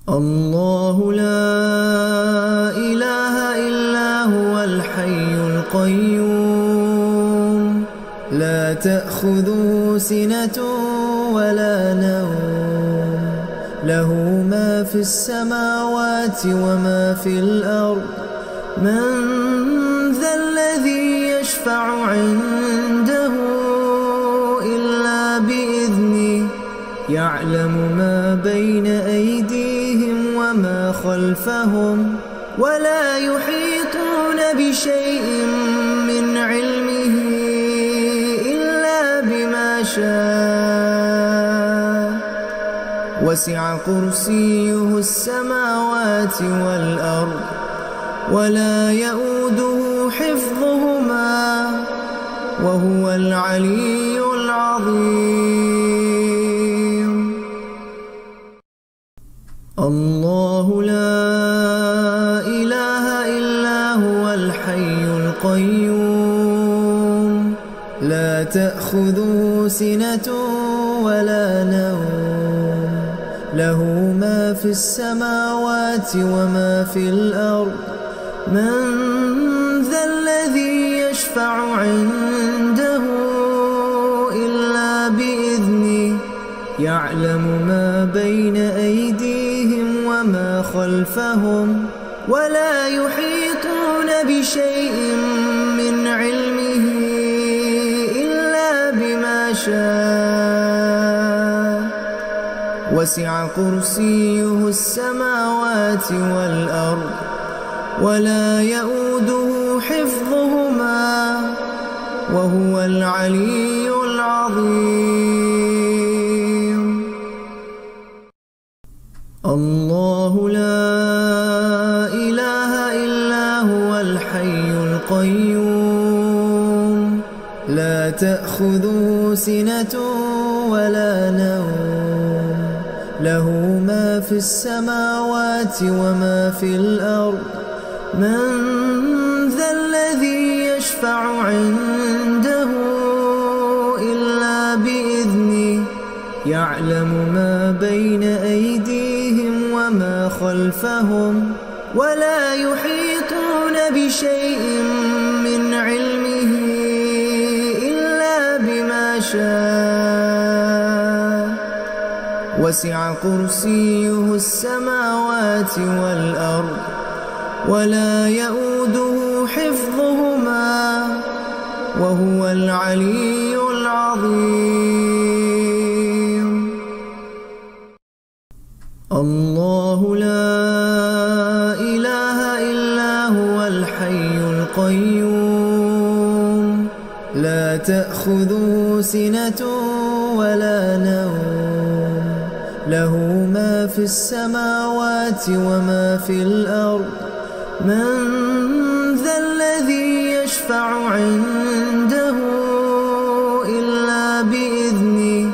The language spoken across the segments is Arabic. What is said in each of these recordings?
الله لا إله إلا هو الحي القيوم لا تأخذه سنة ولا نوم له ما في السماوات وما في الأرض من ذا الذي يشفع عنده إلا بإذنه يعلم ما بين أيديهم وما خلفهم ولا يحيطون بشيء من علمه إلا بما شاء وسع كرسيه السماوات والأرض ولا يؤوده حفظهما وهو العلي العظيم الله لا إله إلا هو الحي القيوم لا تأخذه سنة ولا نوم له ما في السماوات وما في الأرض من ذا الذي يشفع عنده إلا بإذنه يعلم ما بين أيديهم وما خلفهم ولا يحيطون بشيء من علمه إلا بما شاء وسع كرسيه السماوات والأرض ولا يؤوده حفظهما وهو العلي العظيم الله لا إله إلا هو الحي القيوم لا تأخذه سنة ولا نوم له ما في السماوات وما في الأرض من ذا الذي يشفع عنده إلا بإذنه يعلم ما بين أيديهم وما خلفهم ولا يحيطون بشيء من علمه إلا بما شاء وسع كرسيه السماوات والأرض ولا يؤوده حفظهما وهو العلي العظيم الله لا إله إلا هو الحي القيوم لا تأخذه سنة ولا نوم له ما في السماوات وما في الأرض من ذا الذي يشفع عنده إلا بإذنه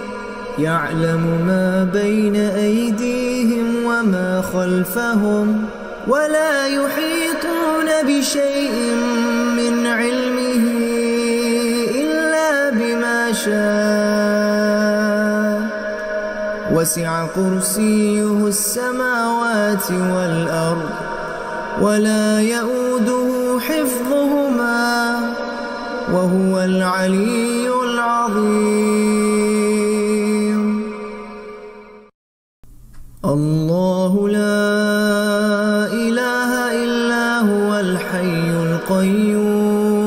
يعلم ما بين أيديهم وما خلفهم ولا يحيطون بشيء من علمه إلا بما شاء وسع كرسيه السماوات والأرض ولا يؤوده حفظهما وهو العلي العظيم الله لا إله إلا هو الحي القيوم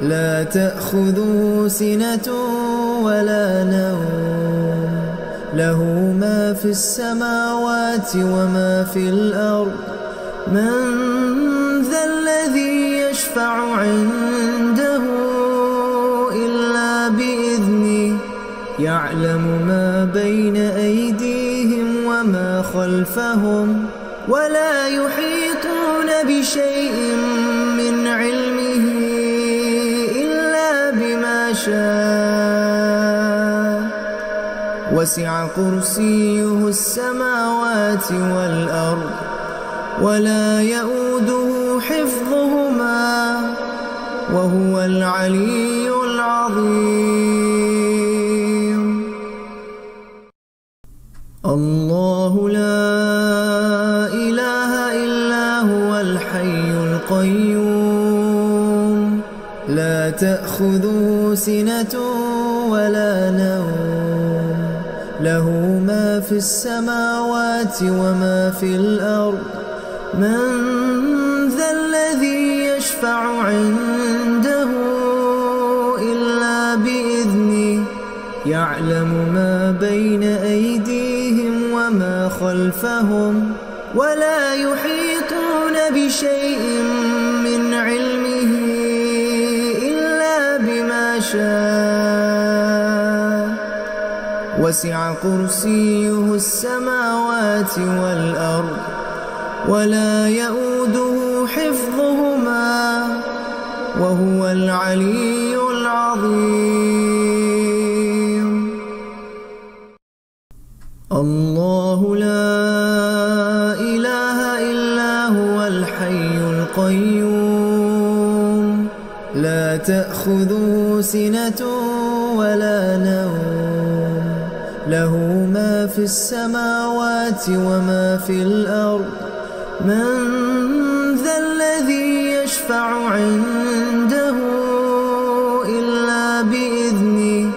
لا تأخذه سنة ولا نوم له ما في السماوات وما في الأرض من ذا الذي يشفع عنده إلا بإذنه يعلم ما بين أيديهم وما خلفهم ولا يحيطون بشيء من علمه إلا بما شاء وسع كرسيه السماوات والأرض ولا يؤوده حفظهما وهو العلي العظيم الله لا تأخذه سنة ولا نوم له ما في السماوات وما في الأرض من ذا الذي يشفع عنده إلا بإذنه يعلم ما بين أيديهم وما خلفهم ولا يحيطون بشيء من علمه إلا بما شاء وسع كرسيه السماوات والأرض ولا يؤوده حفظهما وهو العلي العظيم. الله لا إله إلا هو الحي القيوم لا تأخذه سنة ولا نوم له ما في السماوات وما في الأرض من ذا الذي يشفع عنده إلا بإذنه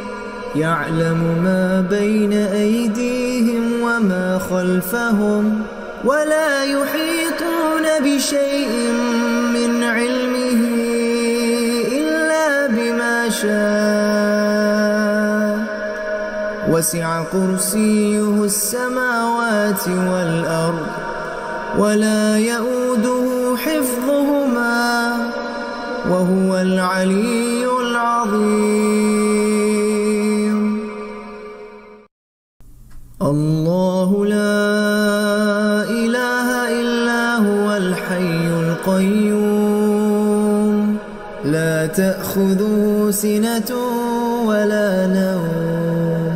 يعلم ما بين أيديهم وما خلفهم ولا يحيطون بشيء من علمه إلا بما شاء وسع كرسيه السماوات والأرض ولا يؤوده حفظهما وهو العلي العظيم. الله لا إله إلا هو الحي القيوم لا تأخذه سنة ولا نوم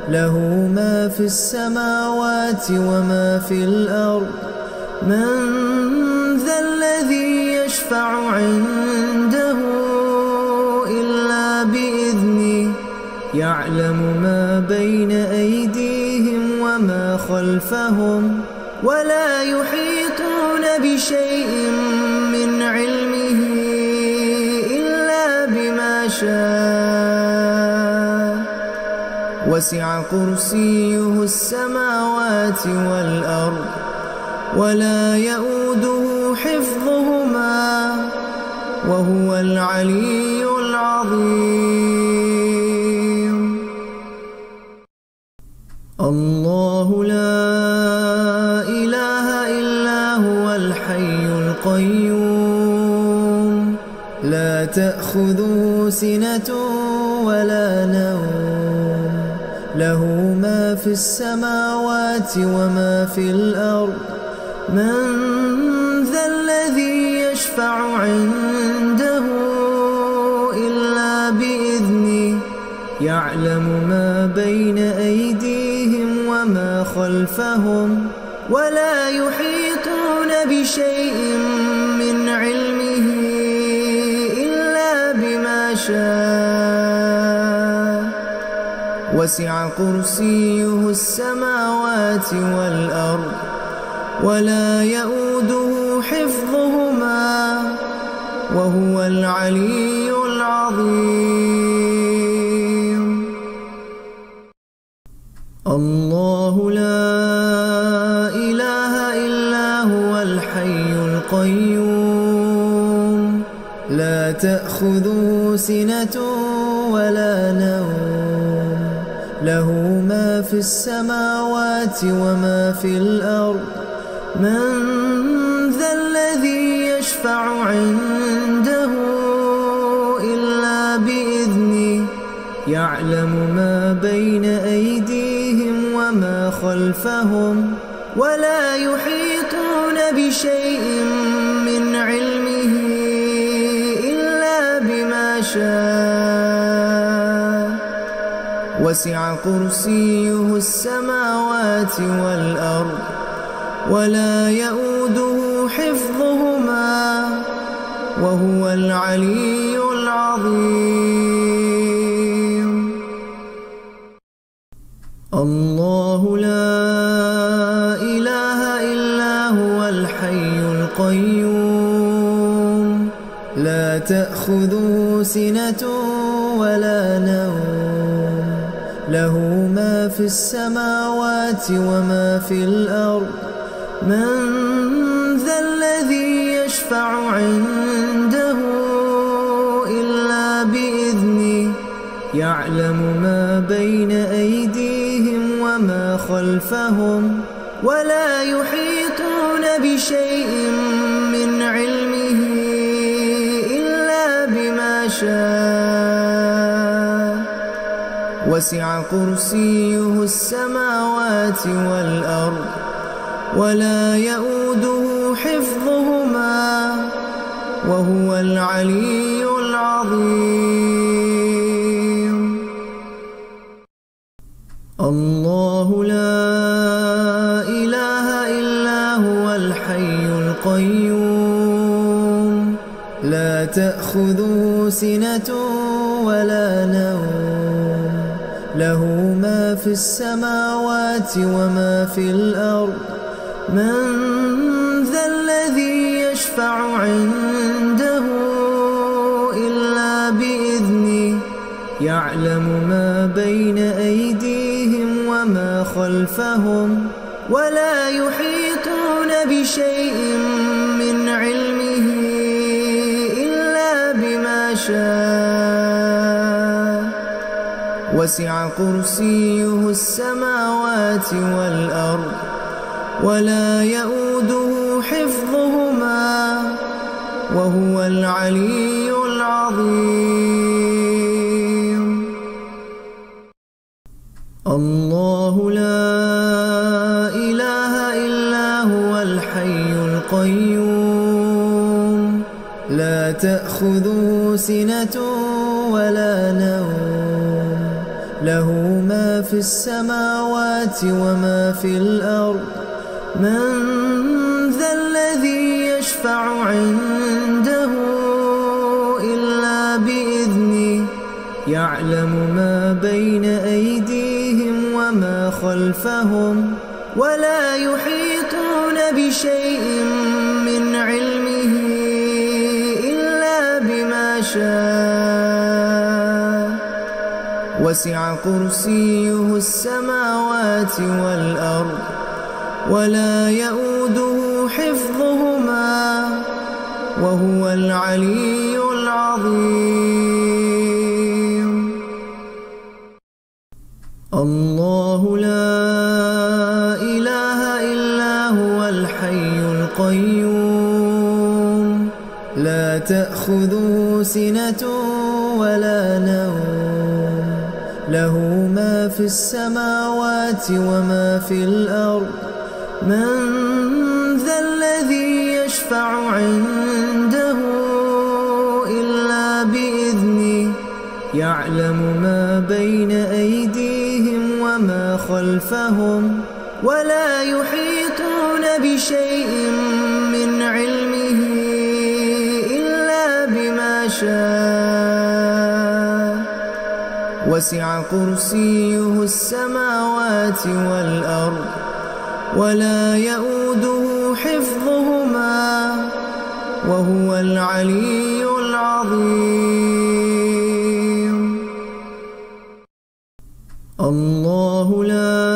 له ما في السماوات وما في الأرض من ذا الذي يشفع عنده إلا بإذنه يعلم ما بين أيديهم وما خلفهم ولا يحيطون بشيء من علمه إلا بما شاء وسع كرسيه السماوات والأرض ولا يؤوده حفظهما وهو العلي العظيم. الله لا إله إلا هو الحي القيوم لا تأخذه سنة ولا نوم له ما في السماوات وما في الأرض من ذا الذي يشفع عنده إلا بإذنه يعلم ما بين أيديهم وما خلفهم ولا يحيطون بشيء من علمه إلا بما شاء وسع كرسيه السماوات والأرض ولا يؤوده حفظهما وهو العلي العظيم. الله لا إله إلا هو الحي القيوم لا تأخذه سنة ولا نوم له ما في السماوات وما في الأرض من ذا الذي يشفع عنده إلا بإذنه يعلم ما بين أيديهم وما خلفهم ولا يحيطون بشيء من علمه إلا بما شاء وسع كرسيه السماوات والأرض ولا يؤوده حفظهما وهو العلي العظيم. الله لا إله إلا هو الحي القيوم لا تأخذه سنة ولا نوم له ما في السماوات وما في الأرض من ذا الذي يشفع عنده إلا بإذنه يعلم ما بين أيديهم وما خلفهم ولا يحيطون بشيء من علمه إلا بما شاء وسع كرسيه السماوات والأرض ولا يؤوده حفظهما وهو العلي العظيم. الله لا إله إلا هو الحي القيوم لا تأخذه سنة ولا نوم له ما في السماوات وما في الأرض من ذا الذي يشفع عنده إلا بإذنه يعلم ما بين أيديهم وما خلفهم ولا يحيطون بشيء من علمه إلا بما شاء وسع كرسيه السماوات والأرض ولا يؤوده حفظهما وهو العلي العظيم. الله لا إله إلا هو الحي القيوم لا تأخذه سنة ولا نوم له ما في السماوات وما في الأرض من ذا الذي يشفع عنده إلا بإذنه يعلم ما بين أيديهم وما خلفهم ولا يحيطون بشيء من علمه إلا بما شاء وسع كرسيه السماوات والأرض ولا يؤوده حفظهما وهو العلي العظيم. الله لا إله إلا هو الحي القيوم لا تأخذه سنة ولا نوم له ما في السماوات وما في الأرض من ذا الذي يشفع عنده إلا بإذنه يعلم ما بين أيديهم وما خلفهم ولا يحيطون بشيء من علمه إلا بما شاء وسع كرسيه السماوات والأرض ولا يؤوده حفظهما وهو العلي العظيم. الله لا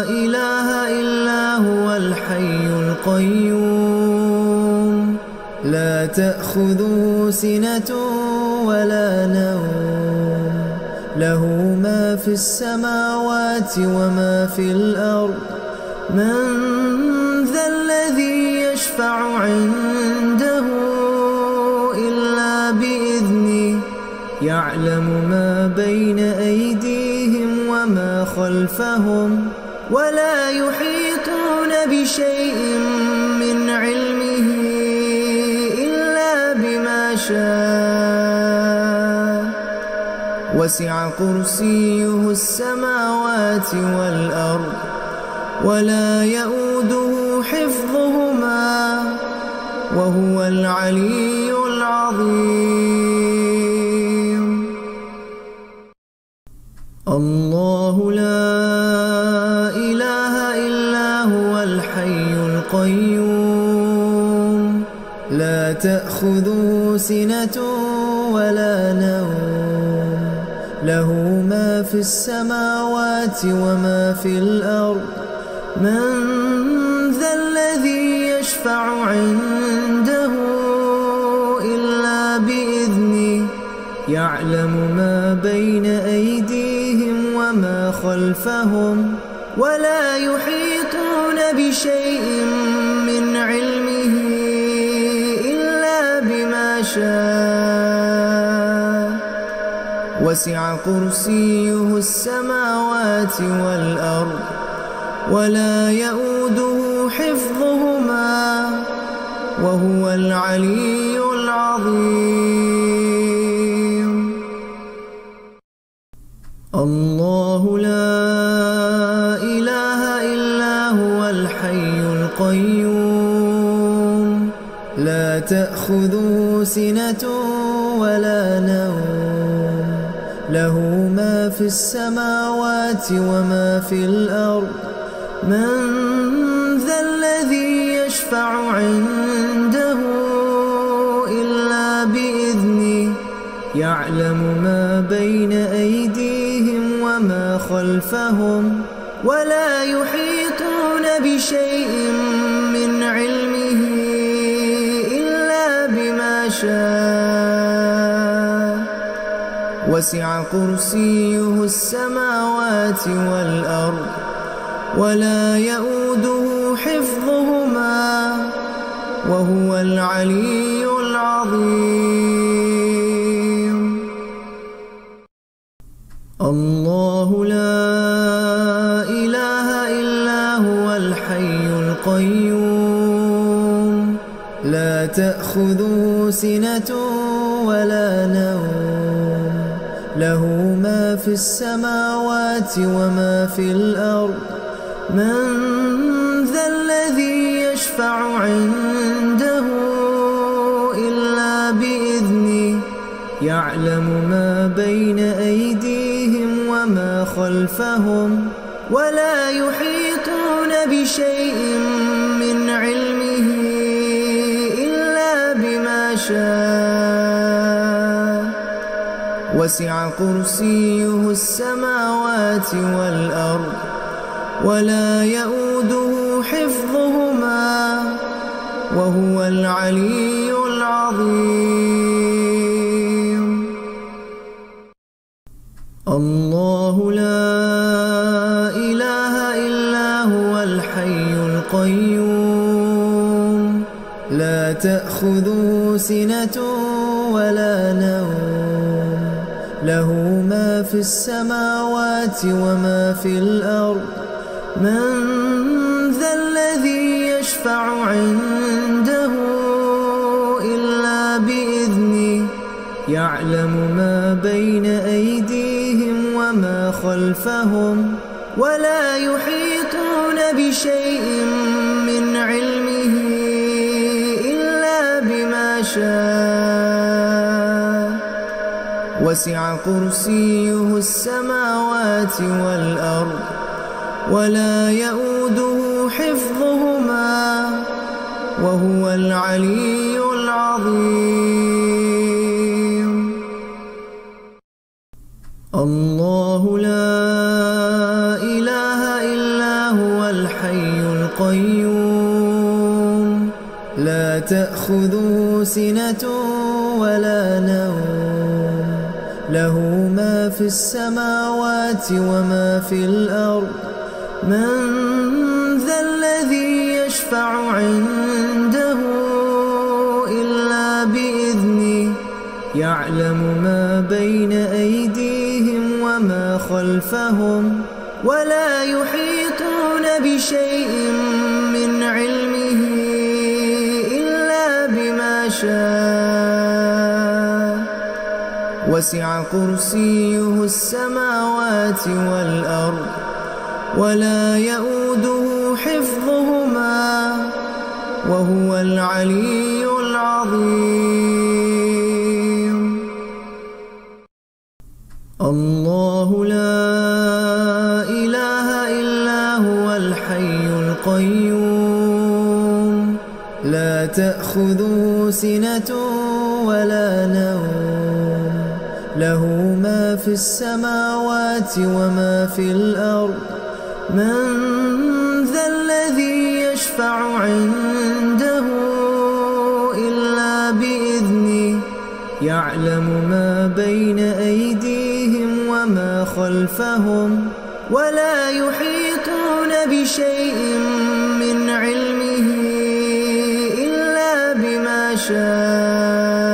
إله إلا هو الحي القيوم لا تأخذه سنة ولا نوم له ما في السماوات وما في الأرض من ذا الذي يشفع عنده إلا بإذنه يعلم ما بين أيديهم وما خلفهم ولا يحيطون بشيء من علمه إلا بما شاء وسع كرسيه السماوات والأرض ولا يؤوده حفظهما وهو العلي العظيم. الله لا إله إلا هو الحي القيوم لا تأخذه سنة ولا نوم له ما في السماوات وما في الأرض من ذا الذي يشفع عنده إلا بإذنه يعلم ما بين أيديهم وما خلفهم ولا يحيطون بشيء من علمه إلا بما شاء وسع كرسيه السماوات والأرض ولا يؤوده حفظهما وهو العلي العظيم الله لا إله إلا هو الحي القيوم لا تأخذه سنة ولا نوم له ما في السماوات وما في الأرض من ذا الذي يشفع عنده إلا بإذنه يعلم ما بين أيديهم وما خلفهم ولا يحيطون بشيء من علمه إلا بما شاء وسع كرسيه السماوات والأرض ولا يؤوده حفظهما وهو العلي العظيم الله لا إله إلا هو الحي القيوم لا تأخذه سنة ولا نوم له ما في السماوات وما في الأرض من ذا الذي يشفع عنده إلا بإذنه يعلم ما بين أيديهم وما خلفهم ولا يحيطون بشيء من علمه إلا بما شاء وسع كرسيه السماوات والأرض ولا يؤوده حفظهما وهو العلي العظيم الله لا إله إلا هو الحي القيوم لا تأخذه سنة ولا نوم له ما في السماوات وما في الأرض من ذا الذي يشفع عنده إلا بإذنه يعلم ما بين أيديهم وما خلفهم ولا يحيطون بشيء من علمه إلا بما شاء وسع كرسيه السماوات والأرض ولا يؤوده حفظهما وهو العلي العظيم الله لا إله إلا هو الحي القيوم لا تأخذه سنة ولا نوم له ما في السماوات وما في الأرض من ذا الذي يشفع عنده إلا بإذنه يعلم ما بين أيديهم وما خلفهم ولا يحيطون بشيء من علمه إلا بما شاء وسع كرسيه السماوات والأرض ولا يؤوده حفظهما وهو العلي العظيم الله لا إله إلا هو الحي القيوم لا تأخذه سنة ولا نوم، له ما في السماوات وما في الأرض. من ذا الذي يشفع عنده إلا بإذنه، يعلم ما بين أيديهم وما خلفهم، ولا يحيطون بشيء من علمه إلا بما شاء.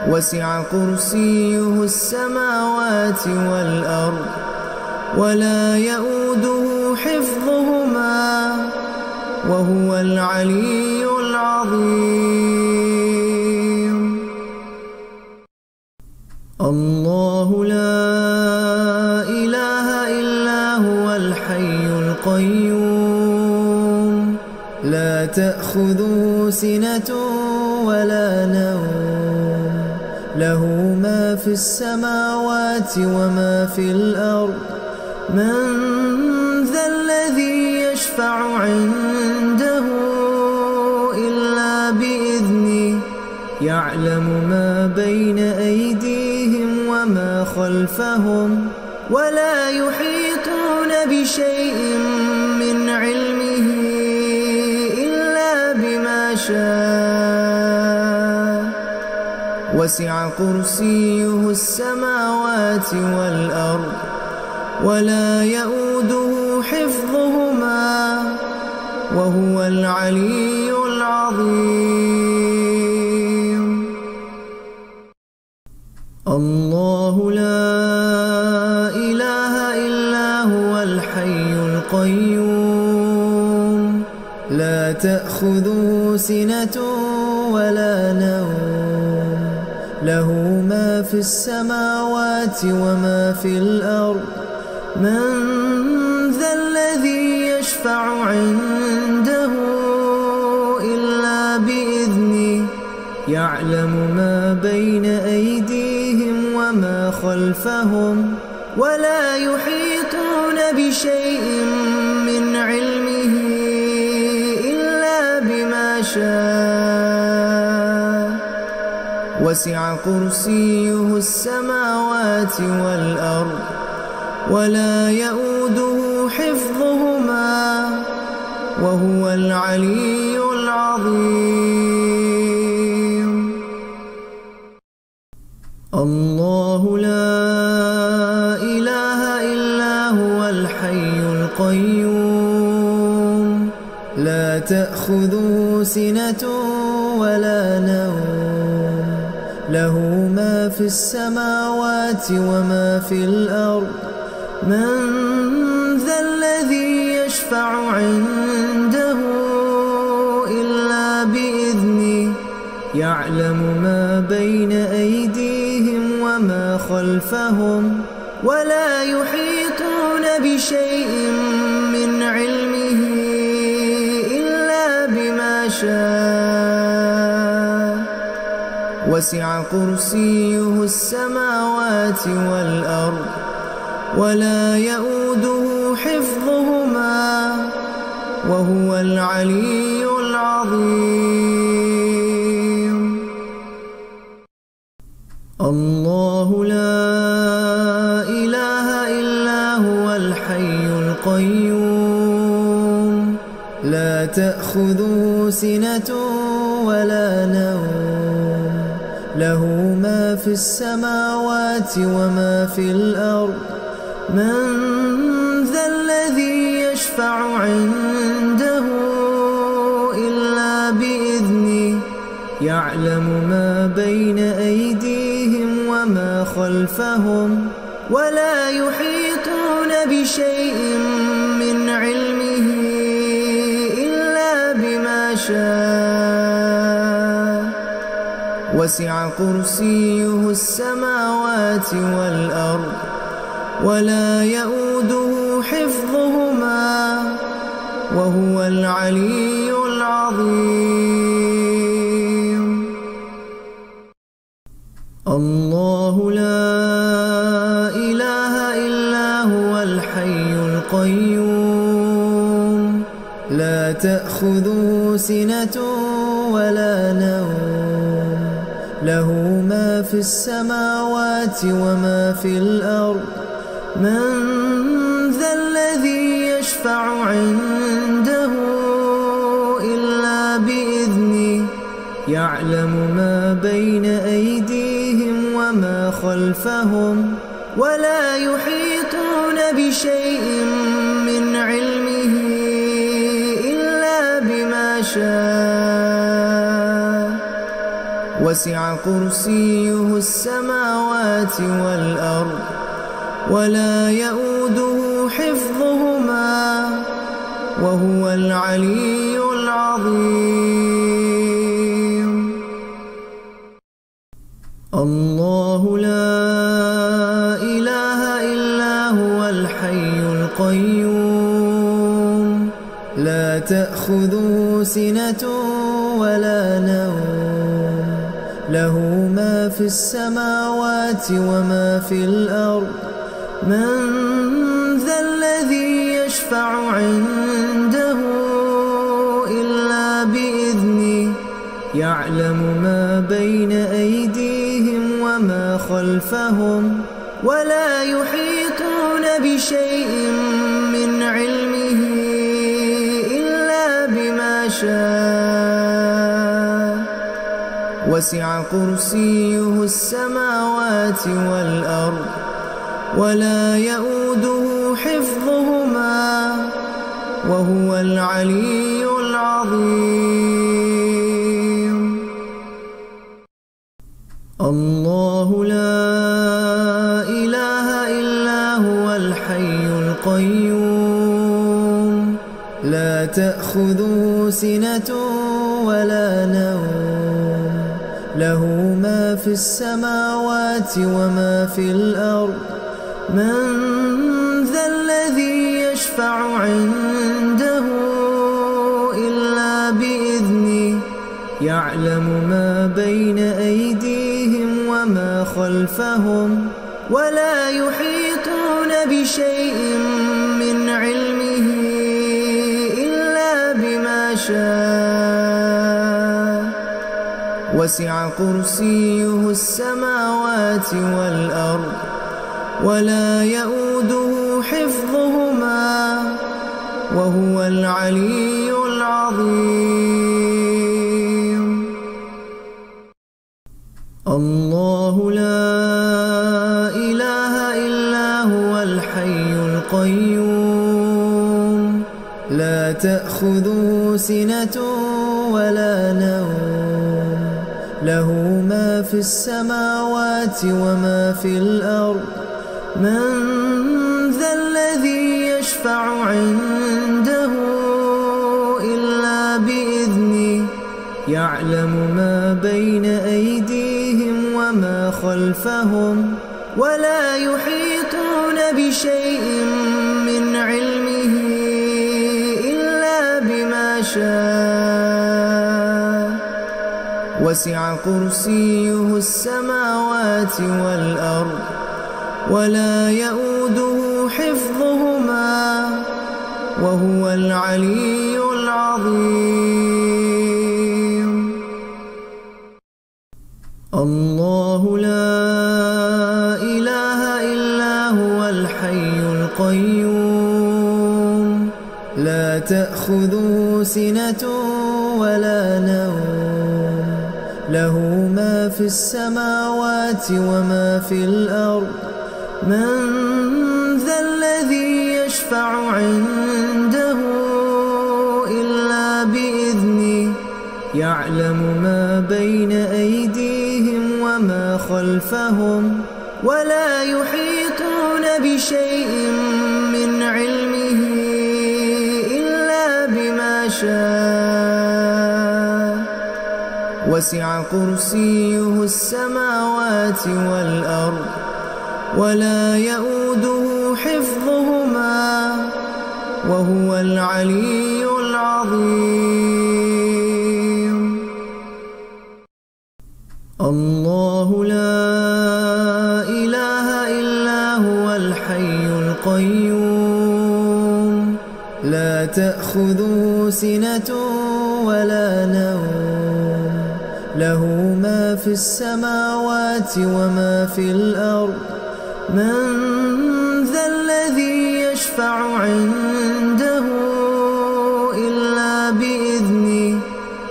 وسع كرسيه السماوات والأرض، ولا يؤوده حفظهما، وهو العلي العظيم. الله لا إله إلا هو الحي القيوم، لا تأخذه سنة ولا نوم، له ما في السماوات وما في الأرض. من ذا الذي يشفع عنده إلا بإذنه، يعلم ما بين أيديهم وما خلفهم، ولا يحيطون بشيء من علمه إلا بما شاء. وسع كرسيه السماوات والأرض، ولا يؤوده حفظهما، وهو العلي العظيم. الله لا إله إلا هو الحي القيوم، لا تأخذه سنة ولا نوم، له ما في السماوات وما في الأرض. من ذا الذي يشفع عنده إلا بإذنه، يعلم ما بين أيديهم وما خلفهم، ولا يحيطون بشيء من علمه إلا بما شاء. وسع كرسيه السماوات والأرض، ولا يؤوده حفظهما، وهو العلي العظيم. الله لا إله إلا هو الحي القيوم، لا تأخذه سنة ولا نوم، له ما في السماوات وما في الأرض. من ذا الذي يشفع عنده إلا بإذنه، يعلم ما بين أيديهم وما خلفهم، ولا يحيطون بشيء من علمه إلا بما شاء. وسع كرسيه السماوات والأرض، ولا يؤوده حفظهما، وهو العلي العظيم. الله لا إله إلا هو الحي القيوم، لا تأخذه سنة ولا نوم، له ما في السماوات وما في الأرض. من ذا الذي يشفع عنده إلا بإذنه، يعلم ما بين أيديهم وما خلفهم، ولا يحيطون بشيء من علمه إلا بما شاء. وسع كرسيه السماوات والأرض، ولا يؤوده حفظهما، وهو العلي العظيم. الله لا إله إلا هو الحي القيوم، لا تأخذه سنة ولا نوم، له ما في السماوات وما في الأرض. من ذا الذي يشفع عنده إلا بإذنه، يعلم ما بين أيديهم وما خلفهم، ولا يحيطون بشيء من علمه إلا بما شاء. وسع كرسيه السماوات والأرض، ولا يؤوده حفظهما، وهو العلي العظيم. الله لا إله إلا هو الحي القيوم، لا تأخذه سنة ولا نوم، له ما في السماوات وما في الأرض. من ذا الذي يشفع عنده إلا بإذنه، يعلم ما بين أيديهم وما خلفهم، ولا يحيطون بشيء من علمه إلا بما شاء. وسع كرسيه السماوات والأرض، ولا يؤوده حفظهما، وهو العلي العظيم. الله لا إله إلا هو الحي القيوم، لا تأخذه سنة ولا نوم، له ما في السماوات وما في الأرض. من ذا الذي يشفع عنده إلا بإذنه، يعلم ما بين أيديهم وما خلفهم، ولا يحيطون بشيء من علمه إلا بما شاء. وسع كرسيه السماوات والأرض، ولا يؤوده حفظهما، وهو العلي العظيم. الله لا إله إلا هو الحي القيوم، لا تأخذه سنة ولا نوم، له ما في السماوات وما في الأرض. من ذا الذي يشفع عنده إلا بإذنه، يعلم ما بين أيديهم وما خلفهم، ولا يحيطون بشيء من علمه إلا بما شاء. وسع كرسيه السماوات والأرض، ولا يؤوده حفظهما، وهو العلي العظيم. الله لا إله إلا هو الحي القيوم، لا تأخذه سنة ولا نوم، له ما في السماوات وما في الأرض. من ذا الذي يشفع عنده إلا بإذنه، يعلم ما بين أيديهم وما خلفهم، ولا يحيطون بشيء من علمه إلا بما شاء. وسع كرسيه السماوات والأرض، ولا يؤوده حفظهما، وهو العلي العظيم. الله لا إله إلا هو الحي القيوم، لا تأخذه سنة ولا نوم له ما في السماوات وما في الأرض من ذا الذي يشفع عنده إلا بإذنه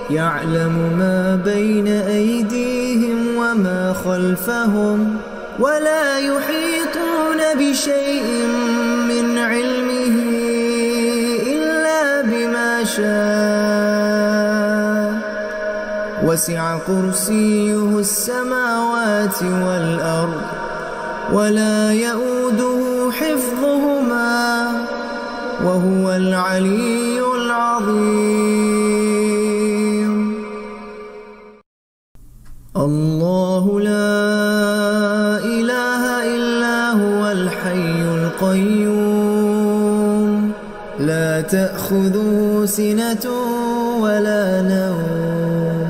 يعلم ما بين أيديهم وما خلفهم ولا يحيطون بشيء من علمه إلا بما شاء وسع كرسيه السماوات والأرض ولا يؤوده حفظهما وهو العلي العظيم. الله لا إله إلا هو الحي القيوم لا تأخذه سنة ولا نوم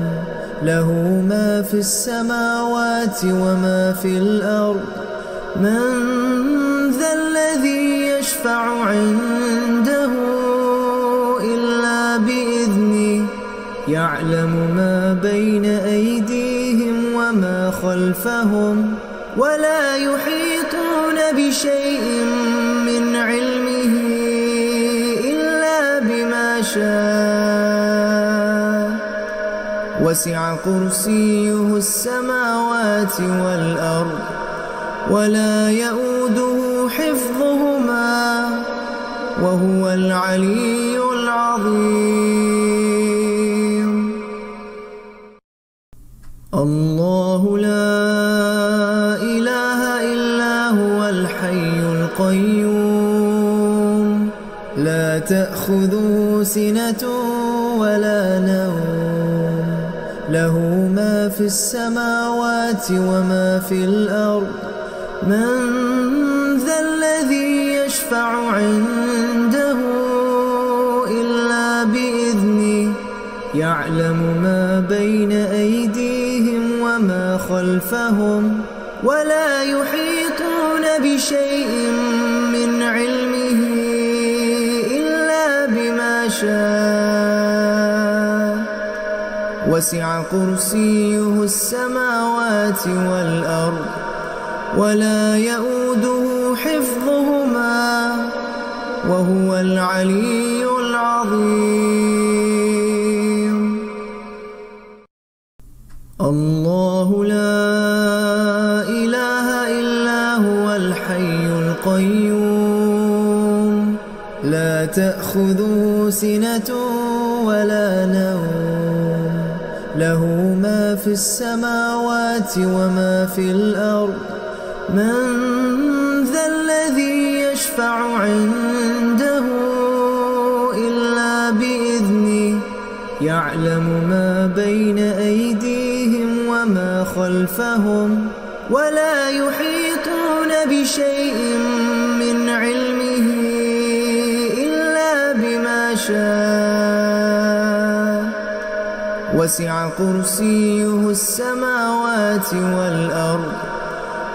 له ما في السماوات وما في الأرض من ذا الذي يشفع عنده إلا بإذنه يعلم ما بين أيديهم وما خلفهم ولا يحيطون بشيء من علمه إلا بما شاء وسع كرسيه السماوات والأرض ولا يؤوده حفظهما وهو العلي العظيم. الله لا إله إلا هو الحي القيوم لا تأخذه سنة ولا نوم له ما في السماوات وما في الأرض من ذا الذي يشفع عنده إلا بإذنه يعلم ما بين أيديهم وما خلفهم ولا يحيطون بشيء من علمه إلا بما شاء وسع كرسيه السماوات والأرض ولا يؤوده حفظهما وهو العلي العظيم. الله لا إله إلا هو الحي القيوم لا تأخذه سنة ولا نوم له ما في السماوات وما في الأرض من ذا الذي يشفع عنده إلا بإذنه يعلم ما بين أيديهم وما خلفهم ولا يحيطون بشيء من علمه إلا بما شاء وسع كرسيه السماوات والأرض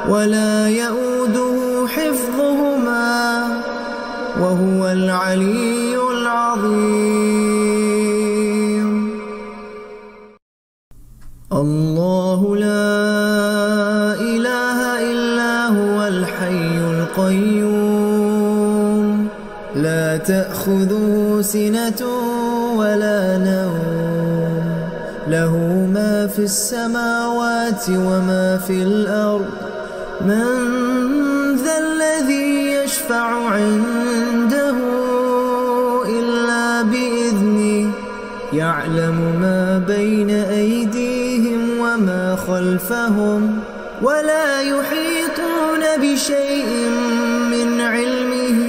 ولا يؤوده حفظهما وهو العلي العظيم. الله لا إله إلا هو الحي القيوم لا تأخذه سنة ولا نوم له ما في السماوات وما في الأرض من ذا الذي يشفع عنده إلا بإذنه يعلم ما بين أيديهم وما خلفهم ولا يحيطون بشيء من علمه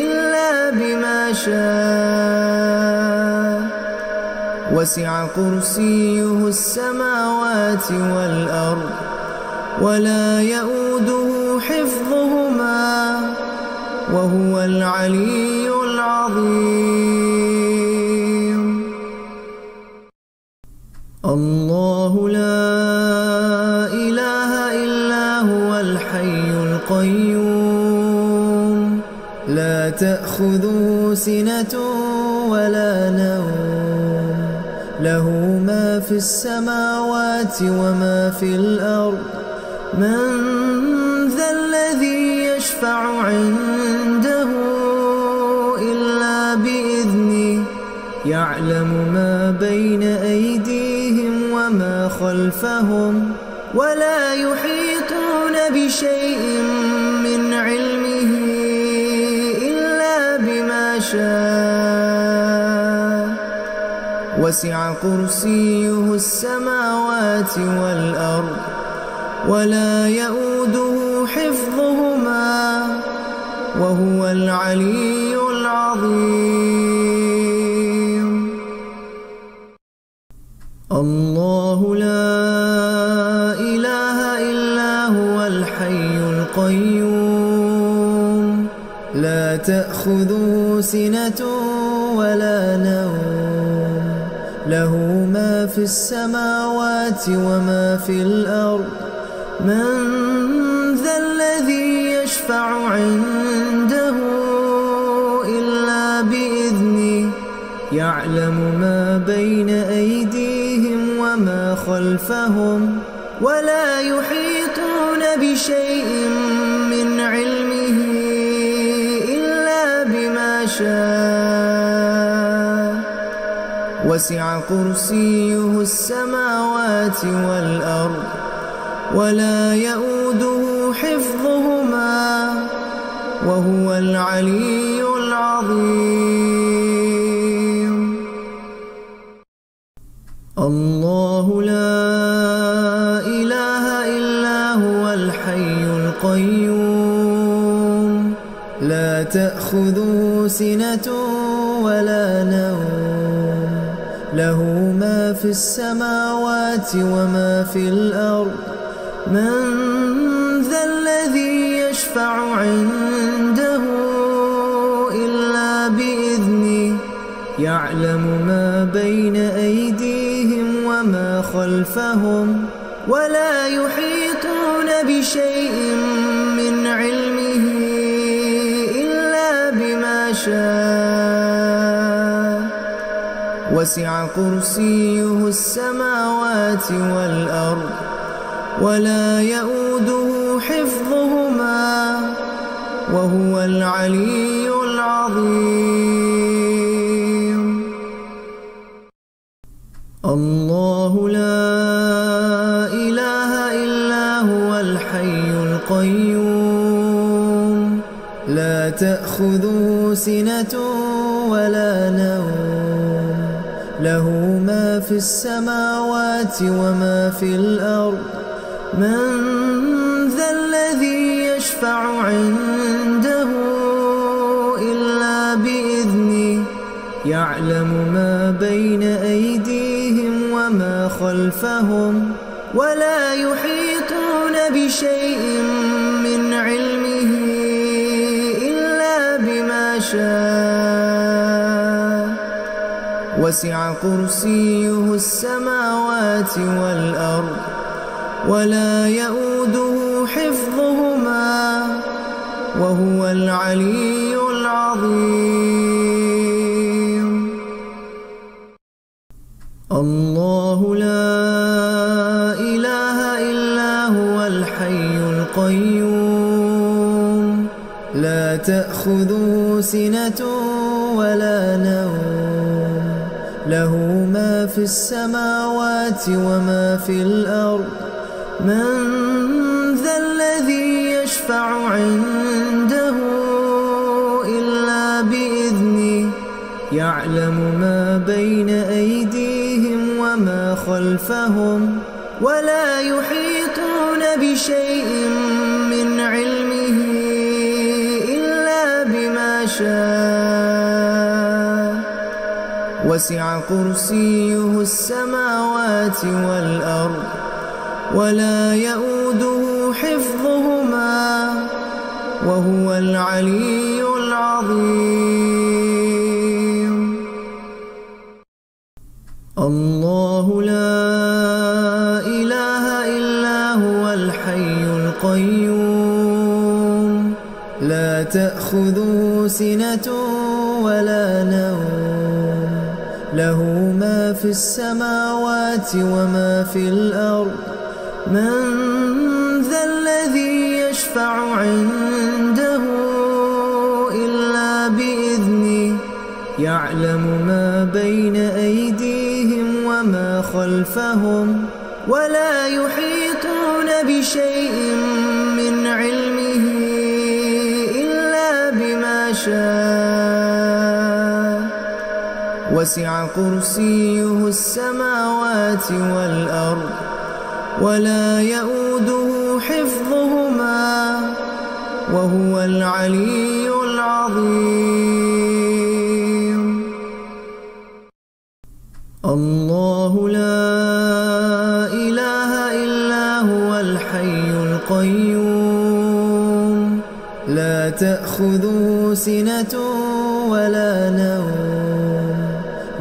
إلا بما شاء وسع كرسيه السماوات والأرض ولا يؤوده حفظهما وهو العلي العظيم. الله لا إله إلا هو الحي القيوم لا تأخذه سِنَةٌ وَلَا نَوْمٌ لَهُ مَا فِي السَّمَاوَاتِ وَمَا فِي الْأَرْضِ مَنْ ذَا الَّذِي يَشْفَعُ عِنْدَهُ إِلَّا بِإِذْنِهِ يَعْلَمُ مَا بَيْنَ أَيْدِيهِمْ وَمَا خَلْفَهُمْ وَلَا يُحِيطُونَ بِشَيْءٍ مِّنْ عِلْمِهِ إِلَّا بِمَا شَاءَ وَسِعَ كُرْسِيُّهُ السَّمَاوَاتِ وَالْأَرْضَ وَلَا يَئُودُهُ حِفْظُهُمَا وَهُوَ الْعَلِيُّ الْعَظِيمُ الله لا إله إلا هو الحي القيوم لا تأخذه سنة ولا نوم له ما في السماوات وما في الأرض من ذا الذي يشفع عنده إلا بإذنه يعلم ما بين أيديهم وما خلفهم ولا يحيطون بشيء من علمه إلا بما شاء وسع كرسيه السماوات والأرض ولا يئوده حفظهما وهو العلي العظيم الله لا إله إلا هو الحي القيوم لا تأخذه سنة ولا نوم له ما في السماوات وما في الأرض من ذا الذي يشفع عنده إلا بإذنه يعلم ما بين أيديهم وما خلفهم ولا يحيطون بشيء من علمه إلا بما شاء وسع كرسيه السماوات والأرض ولا يئوده حفظهما وهو العلي العظيم الله لا إله إلا هو الحي القيوم لا تأخذه سنة ولا نوم له ما في السماوات وما في الأرض من ذا الذي يشفع عنده إلا بإذنه يعلم ما بين أيديهم وما خلفهم ولا يحيطون بشيء من علمه إلا بما شاء وسع كرسيه السماوات والأرض ولا يئوده حفظهما وهو العلي العظيم الله لا إله إلا هو الحي القيوم لا تأخذه سنة ولا نوم له ما في السماوات وما في الأرض من ذا الذي يشفع عنده إلا بإذنه يعلم ما بين أيديهم وما خلفهم ولا يحيطون بشيء من علمه إلا بما شاء وسع كرسيه السماوات والأرض ولا يئوده حفظهما وهو العلي العظيم الله لا إله إلا هو الحي القيوم لا تأخذه سنة ولا نوم، له ما في السماوات وما في الأرض. من ذا الذي يشفع عنده إلا بإذنه، يعلم ما بين أيديهم وما خلفهم، ولا يحيطون بشيء من علمه إلا بما شاء. وسع كرسيه السماوات والأرض، ولا يئوده حفظهما، وهو العلي العظيم. الله لا إله إلا هو الحي القيوم، لا تأخذه سنة ولا نوم،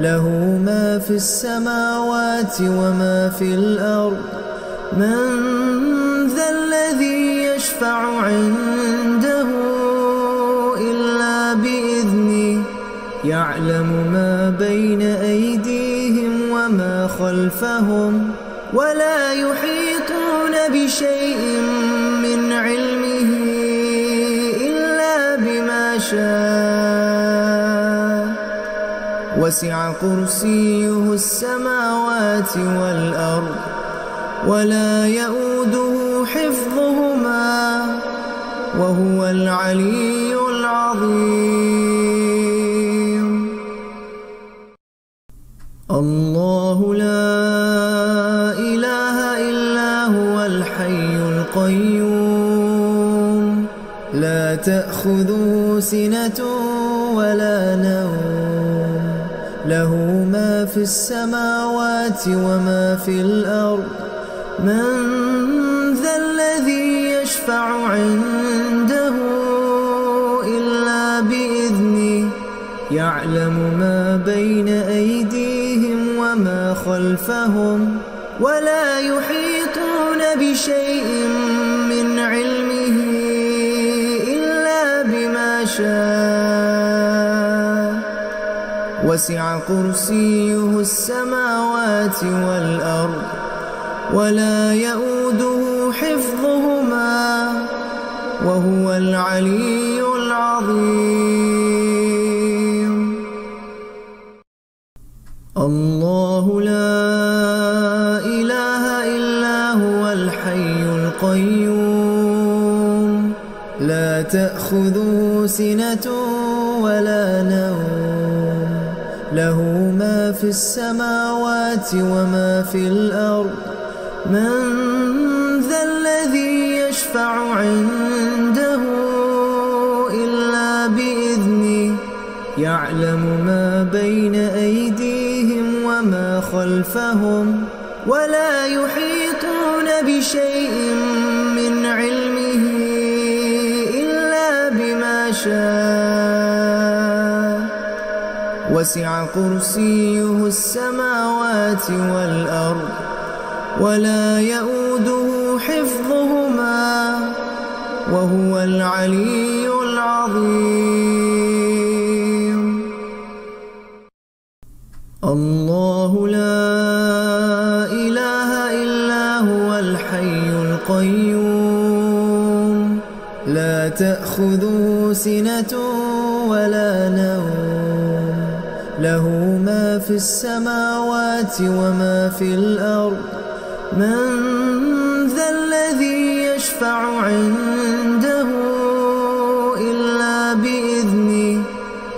له ما في السماوات وما في الأرض. من ذا الذي يشفع عنده إلا بإذنه، يعلم ما بين أيديهم وما خلفهم، ولا يحيطون بشيء من علمه إلا بما شاء. وسع كرسيه السماوات والأرض، ولا يئوده حفظهما، وهو العلي العظيم. الله لا إله إلا هو الحي القيوم، لا تأخذه سنة ولا نوم، له ما في السماوات وما في الأرض. من ذا الذي يشفع عنده إلا بإذنه، يعلم ما بين أيديهم وما خلفهم، ولا يحيطون بشيء من علمه إلا بما شاء. وسع كرسيه السماوات والأرض، ولا يئوده حفظهما، وهو العلي العظيم. الله لا إله إلا هو الحي القيوم، لا تأخذه سنة ولا نوم، له ما في السماوات وما في الأرض. من ذا الذي يشفع عنده إلا بإذنه، يعلم ما بين أيديهم وما خلفهم، ولا يحيطون بشيء من علمه إلا بما شاء. وسع كرسيه السماوات والأرض، ولا يئوده حفظهما، وهو العلي العظيم. الله لا إله إلا هو الحي القيوم، لا تأخذه سنة ولا نوم، له ما في السماوات وما في الأرض. من ذا الذي يشفع عنده إلا بإذنه،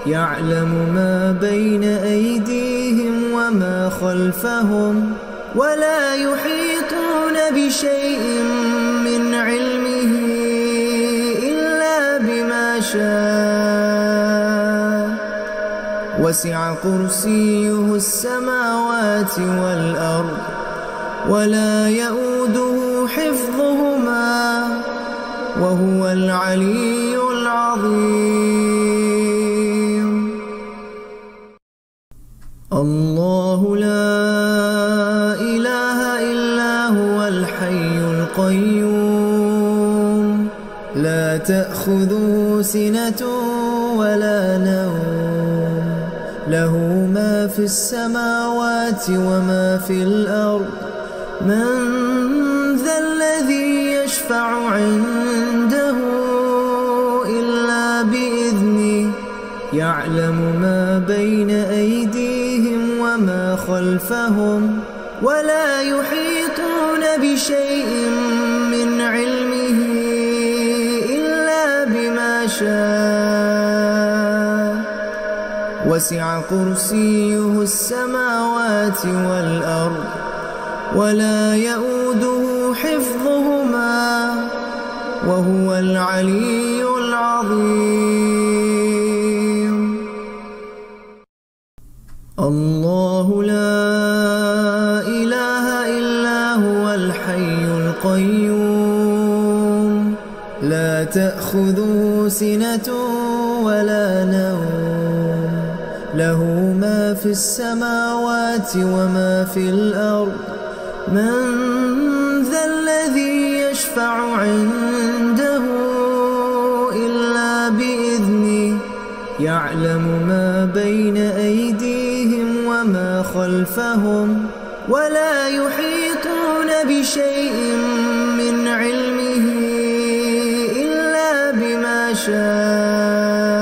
يعلم ما بين أيديهم وما خلفهم، ولا يحيطون بشيء من علمه إلا بما شاء. وسع كرسيه السماوات والأرض، ولا يئوده حفظهما، وهو العلي العظيم. الله لا إله إلا هو الحي القيوم، لا تأخذه سنة ولا نوم، له ما في السماوات وما في الأرض. من ذا الذي يشفع عنده إلا بإذنه يعلم ما بين أيديهم وما خلفهم ولا يحيطون بشيء من علمه إلا بما شاء. وسع كرسيه السماوات والأرض ولا يئوده حفظهما وهو العلي العظيم. الله لا إله إلا هو الحي القيوم لا تأخذه سنة ولا نوم له ما في السماوات وما في الأرض. من ذا الذي يشفع عنده إلا بإذنه يعلم ما بين أيديهم وما خلفهم ولا يحيطون بشيء من علمه إلا بما شاء.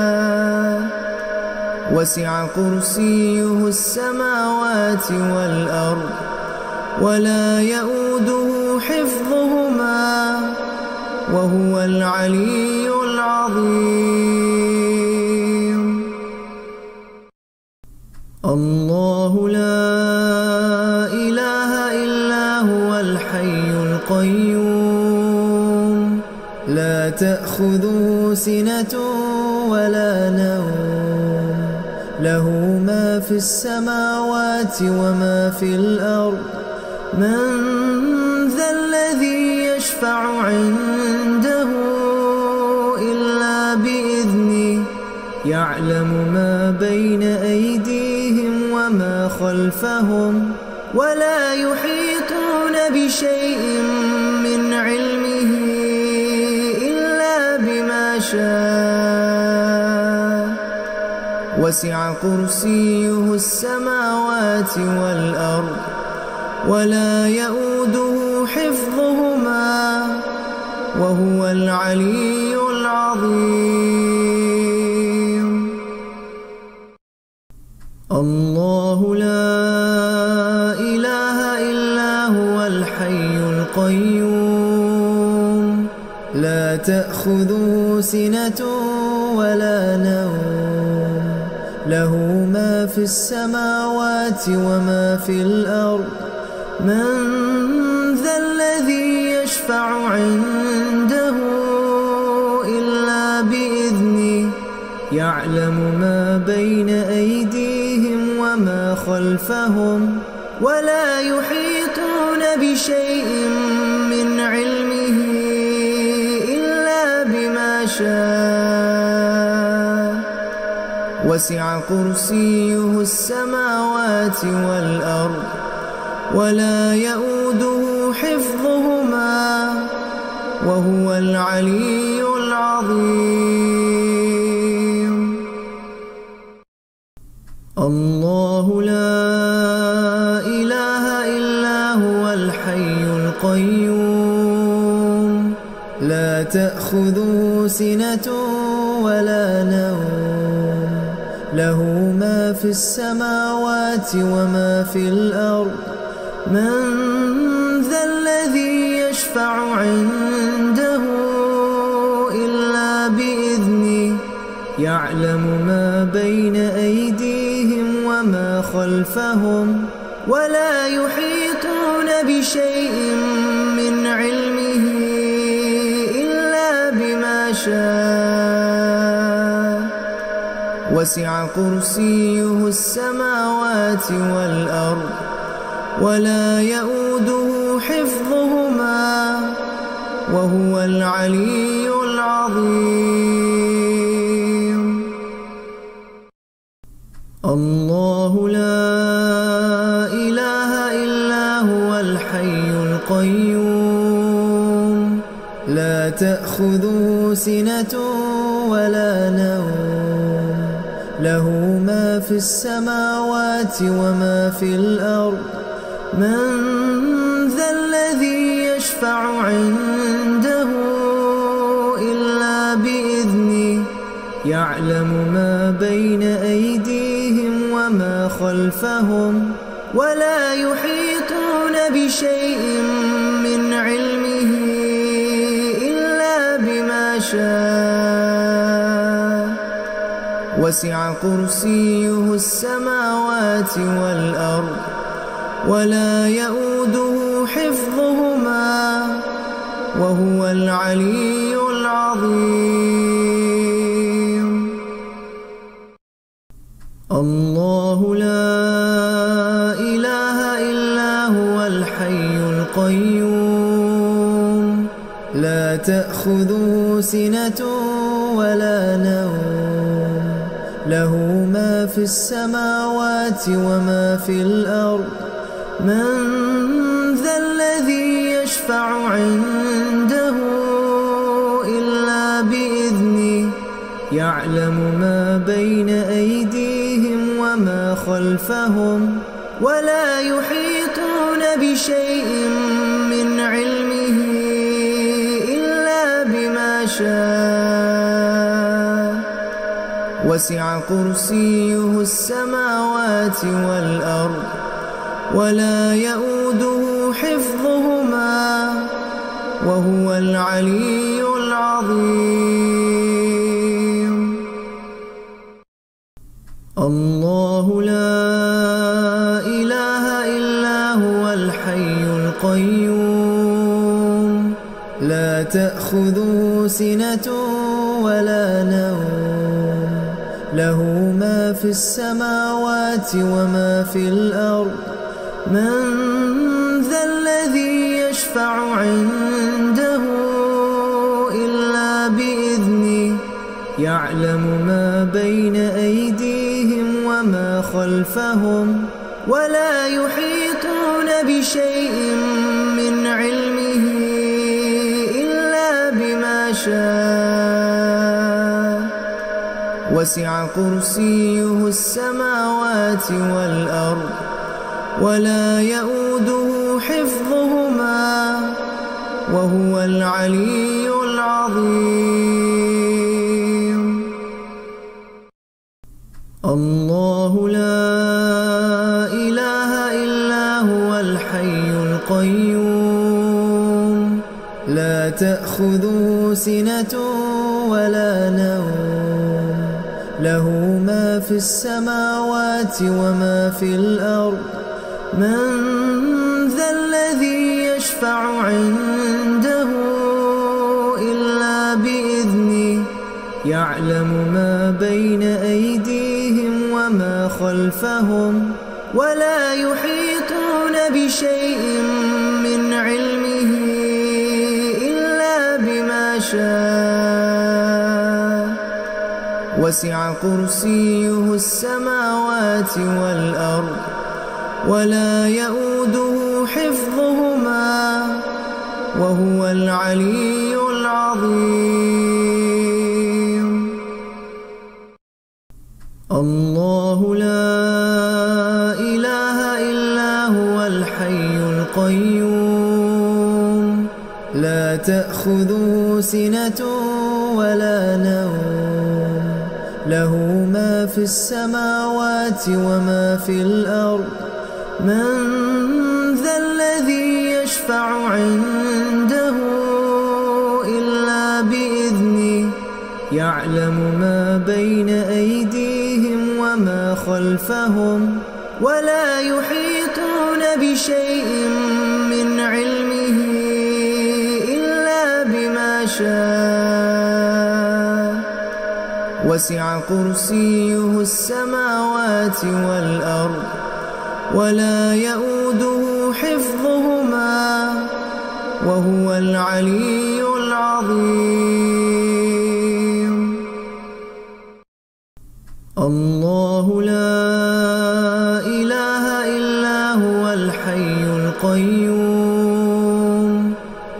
وسع كرسيه السماوات والأرض ولا يئوده حفظهما وهو العلي العظيم. الله لا إله إلا هو الحي القيوم لا تأخذه سنة ولا نوم له ما في السماوات وما في الأرض. من ذا الذي يشفع عنده إلا بإذنه يعلم ما بين أيديهم وما خلفهم ولا يحيطون بشيء من علمه إلا بما شاء. وسع كرسيه السماوات والأرض ولا يئوده حفظهما وهو العلي العظيم. الله لا إله إلا هو الحي القيوم لا تأخذه سنة ولا نوم له ما في السماوات وما في الأرض. من ذا الذي يشفع عنده إلا بإذنه يعلم ما بين أيديهم وما خلفهم ولا يحيطون بشيء من علمه إلا بما شاء. وسع كرسيه السماوات والأرض ولا يئوده حفظهما وهو العلي العظيم. الله لا إله إلا هو الحي القيوم لا تأخذه سنة ولا نوم له ما في السماوات وما في الأرض. من ذا الذي يشفع عنده إلا بإذنه يعلم ما بين أيديهم وما خلفهم ولا يحيطون بشيء من علمه إلا بما شاء. وسع كرسيه السماوات والأرض ولا يئوده حفظهما وهو العلي العظيم. الله لا إله إلا هو الحي القيوم لا تأخذه سنة ولا نوم له ما في السماوات وما في الأرض من ذا الذي يشفع عنده إلا بإذنه يعلم ما بين أيديهم وما خلفهم ولا يحيطون بشيء من علمه إلا بما شاء وسع كرسيه السماوات والأرض ولا يؤوده حفظهما وهو العلي العظيم. الله لا إله إلا هو الحي القيوم لا تأخذه سنة ولا نوم له ما في السماوات وما في الأرض من ذا الذي يشفع عنده إلا بإذنه يعلم ما بين أيديهم وما خلفهم ولا يحيطون بشيء من علمه إلا بما شاء وسع كرسيه السماوات والأرض ولا يؤوده حفظهما وهو العلي العظيم. الله لا إله إلا هو الحي القيوم لا تأخذه سنة ولا نوم له ما في السماوات وما في الأرض من ذا الذي يشفع عنده إلا بإذنه يعلم ما بين أيديهم وما خلفهم ولا يحيطون بشيء من علمه إلا بما شاء وسع كرسيه السماوات والأرض ولا يؤوده حفظهما وهو العلي العظيم. الله لا إله إلا هو الحي القيوم لا تأخذه سنة ولا نوم له ما في السماوات وما في الأرض من ذا الذي يشفع عنده إلا بإذنه يعلم ما بين أيديهم وما خلفهم ولا يحيطون بشيء من علمه إلا بما شاء وسع كرسيه السماوات والأرض ولا يؤوده حفظهما وهو العلي العظيم. الله لا إله إلا هو الحي القيوم لا تأخذه سنة ولا نوم له ما في السماوات وما في الأرض من ذا الذي يشفع عنده إلا بإذنه يعلم ما بين أيديهم وما خلفهم ولا يحيطون بشيء من علمه إلا بما شاء وسع كرسيه السماوات والأرض ولا يؤوده حفظهما وهو العلي العظيم. الله لا إله إلا هو الحي القيوم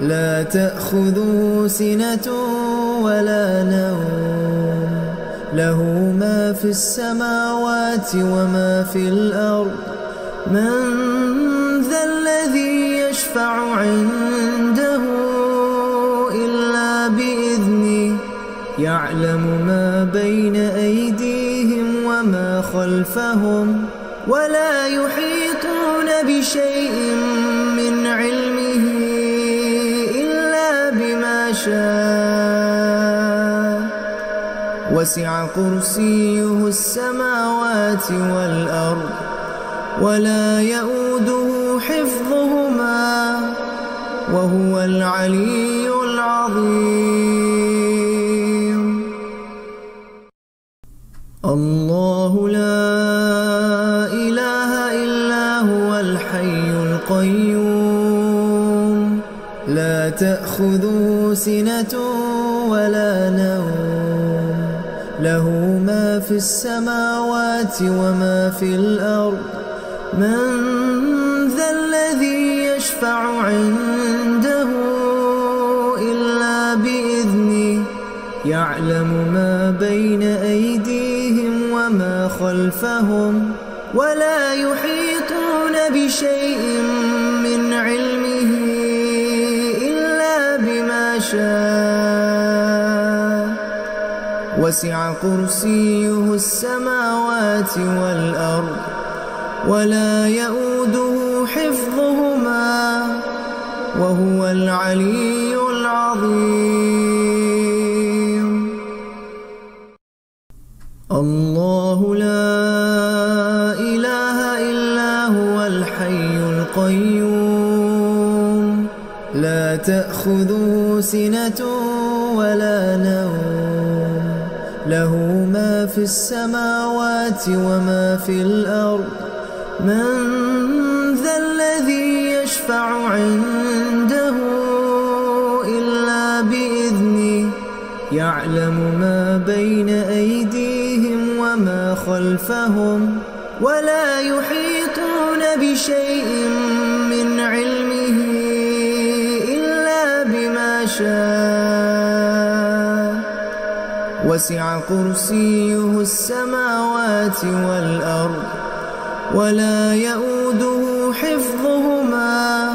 لا تأخذه سنة ولا نوم له ما في السماوات وما في الأرض من ذا الذي يشفع عنده إلا بإذنه يعلم ما بين أيديهم وما خلفهم ولا يحيطون بشيء من علمه إلا بما شاء وسع كرسيه السماوات والأرض ولا يؤوده حفظهما وهو العلي العظيم. الله لا إله إلا هو الحي القيوم لا تأخذه سنة ولا نوم له ما في السماوات وما في الأرض من ذا الذي يشفع عنده إلا بإذنه يعلم ما بين أيديهم وما خلفهم ولا يحيطون بشيء من علمه إلا بما شاء وسع كرسيه السماوات والأرض ولا يؤوده حفظهما وهو العلي العظيم. الله لا إله إلا هو الحي القيوم لا تأخذه سنة ولا نوم له ما في السماوات وما في الأرض من ذا الذي يشفع عنده إلا بإذنه يعلم ما بين أيديهم وما خلفهم ولا يحيطون بشيء من علمه إلا بما شاء وسع كرسيه السماوات والأرض ولا يؤوده حفظهما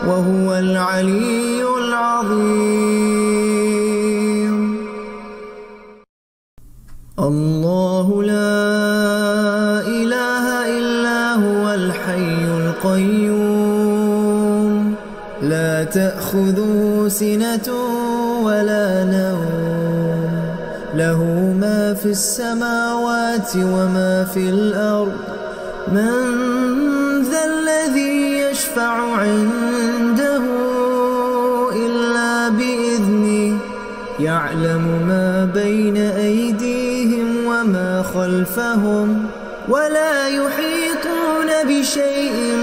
وهو العلي العظيم. الله لا إله إلا هو الحي القيوم لا تأخذه سنة ولا نوم له ما في السماوات وما في الأرض من ذا الذي يشفع عنده إلا بإذنه يعلم ما بين أيديهم وما خلفهم ولا يحيطون بشيء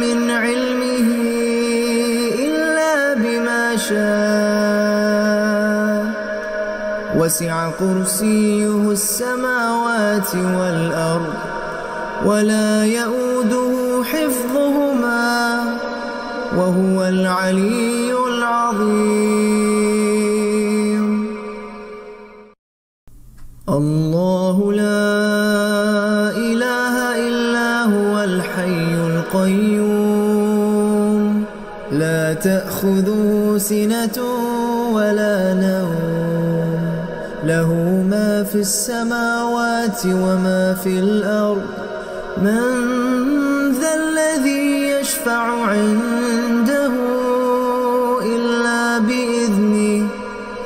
من علمه إلا بما شاء وسع كرسيه السماوات والأرض ولا يؤوده حفظهما وهو العلي العظيم. الله لا إله إلا هو الحي القيوم لا تأخذه سنة ولا نوم له ما في السماوات وما في الأرض من ذا الذي يشفع عنده إلا بإذنه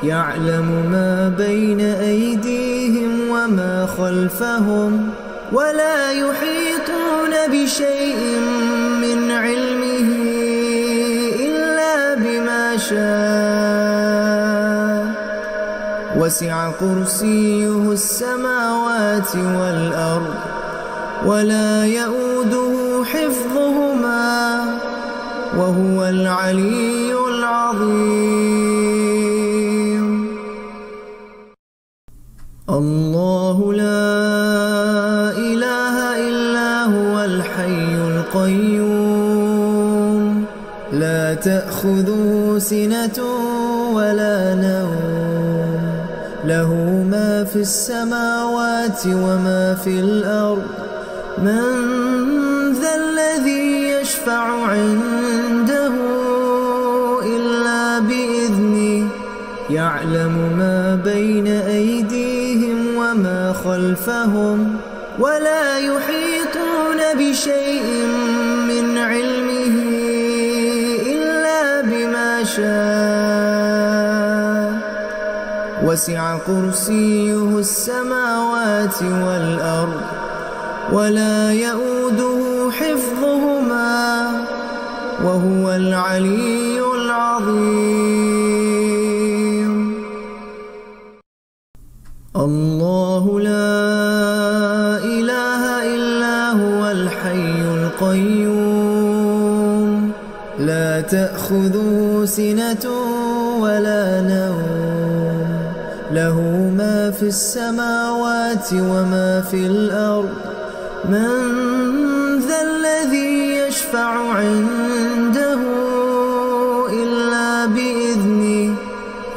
يعلم ما بين أيديهم وما خلفهم ولا يحيطون بشيء من علمه إلا بما شاء وسع كرسيه السماوات والأرض ولا يؤوده حفظهما وهو العلي العظيم. الله لا إله إلا هو الحي القيوم لا تأخذه سنة ولا نوم له ما في السماوات وما في الأرض. من ذا الذي يشفع عنده إلا بإذنه يعلم ما بين أيديهم وما خلفهم ولا يحيطون بشيء من علمه إلا بما شاء. وسع كرسيه السماوات والأرض ولا يئوده حفظهما وهو العلي العظيم. الله لا إله إلا هو الحي القيوم لا تأخذه سنة ولا نوم له ما في السماوات وما في الأرض. من ذا الذي يشفع عنده إلا بإذنه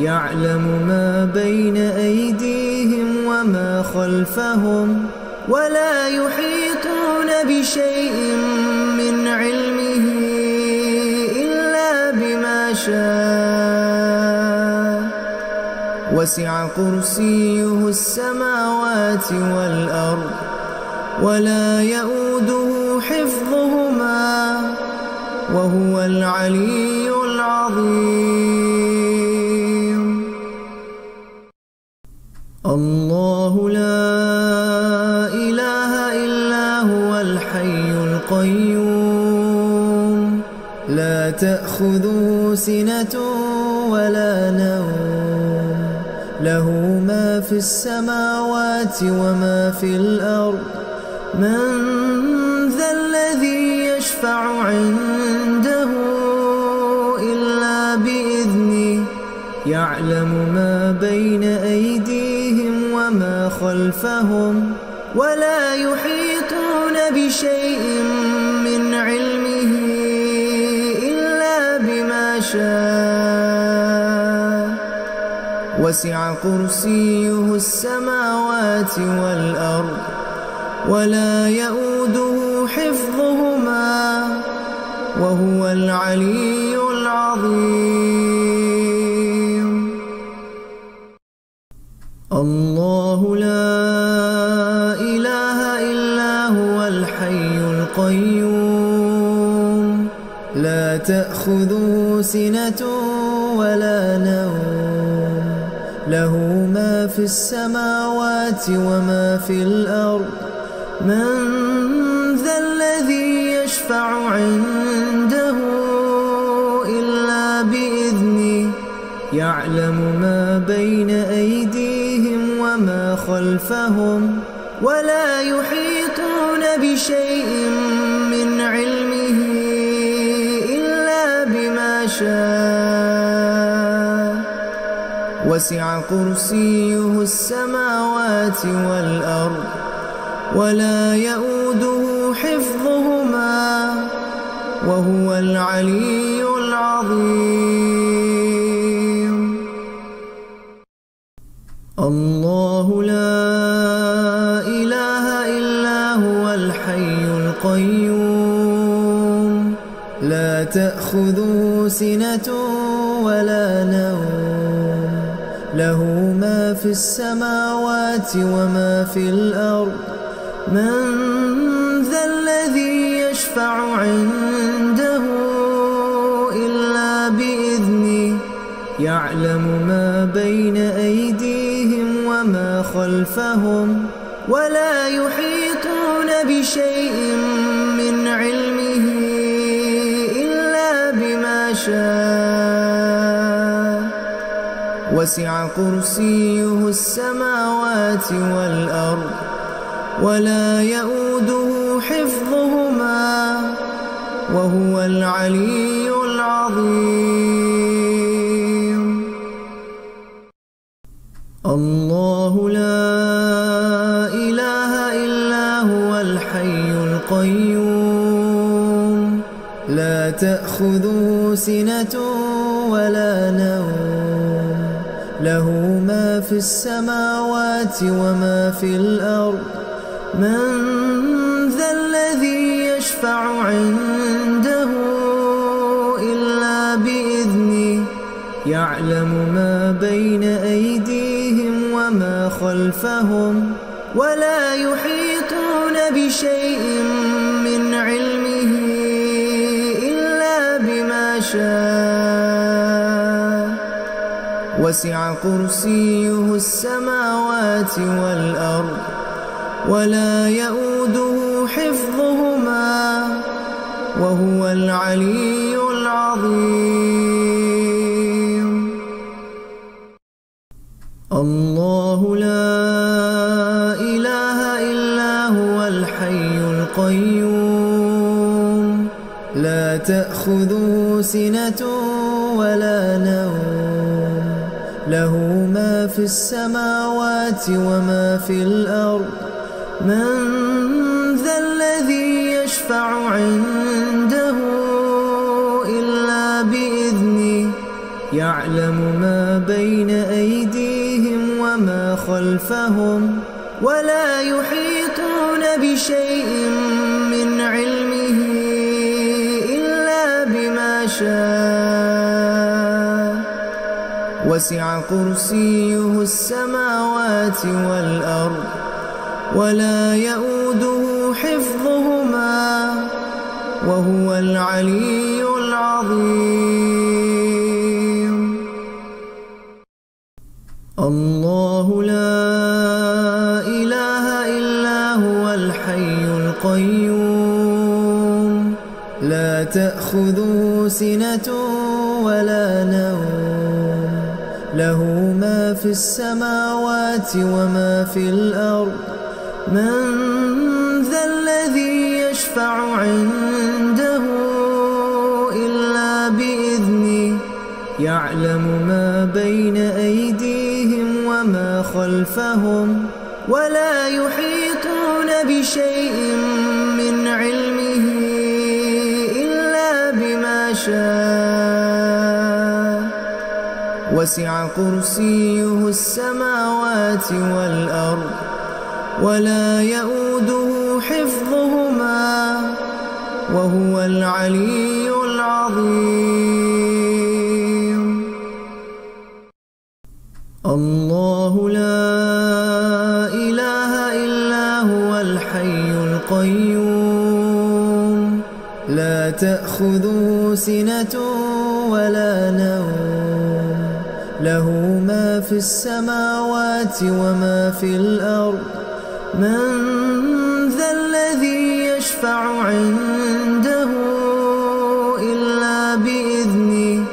يعلم ما بين أيديهم وما خلفهم ولا يحيطون بشيء من علمه إلا بما شاء. وسع كرسيه السماوات والأرض ولا يئوده حفظهما وهو العلي العظيم. الله لا إله إلا هو الحي القيوم لا تأخذه سنة ولا نوم له ما في السماوات وما في الأرض. من ذا الذي يشفع عنده إلا بإذنه يعلم ما بين أيديهم وما خلفهم ولا يحيطون بشيء من علمه إلا بما شاء. وسع كرسيه السماوات والأرض ولا يئوده حفظهما وهو العلي العظيم. الله لا إله إلا هو الحي القيوم لا تأخذه سنة ولا نوم له ما في السماوات وما في الأرض. من ذا الذي يشفع عنده إلا بإذنه يعلم ما بين أيديهم وما خلفهم ولا يحيطون بشيء من علمه إلا بما شاء. وسع كرسيه السماوات والأرض ولا يئوده حفظهما وهو العلي العظيم. الله لا إله إلا هو الحي القيوم لا تأخذه سنة ولا نوم له ما في السماوات وما في الأرض. من ذا الذي يشفع عنده إلا بإذنه يعلم ما بين أيديهم وما خلفهم ولا يحيطون بشيء من علمه إلا بما شاء. وسع كرسيه السماوات والأرض ولا يئوده حفظهما وهو العلي العظيم. الله لا إله إلا هو الحي القيوم لا تأخذه سنة ولا نوم له ما في السماوات وما في الأرض. من ذا الذي يشفع عنده إلا بإذنه يعلم ما بين أيديهم وما خلفهم ولا يحيطون بشيء من علمه إلا بما شاء. وسع كرسيه السماوات والأرض ولا يئوده حفظهما وهو العلي العظيم. الله لا إله إلا هو الحي القيوم لا تأخذه سنة ولا نوم له ما في السماوات وما في الأرض. من ذا الذي يشفع عنده إلا بإذنه يعلم ما بين أيديهم وما خلفهم ولا يحيطون بشيء من علمه إلا بما شاء. وسع كرسيه السماوات والأرض ولا يئوده حفظهما وهو العلي العظيم. الله لا إله إلا هو الحي القيوم لا تأخذه سنة ولا نوم له ما في السماوات وما في الأرض. من ذا الذي يشفع عنده إلا بإذنه يعلم ما بين أيديهم وما خلفهم ولا يحيطون بشيء من علمه إلا بما شاء. وسع كرسيه السماوات والأرض ولا يئوده حفظهما وهو العلي العظيم. الله لا إله إلا هو الحي القيوم لا تأخذه سنة ولا نوم له ما في السماوات وما في الأرض. من ذا الذي يشفع عنده إلا بإذنه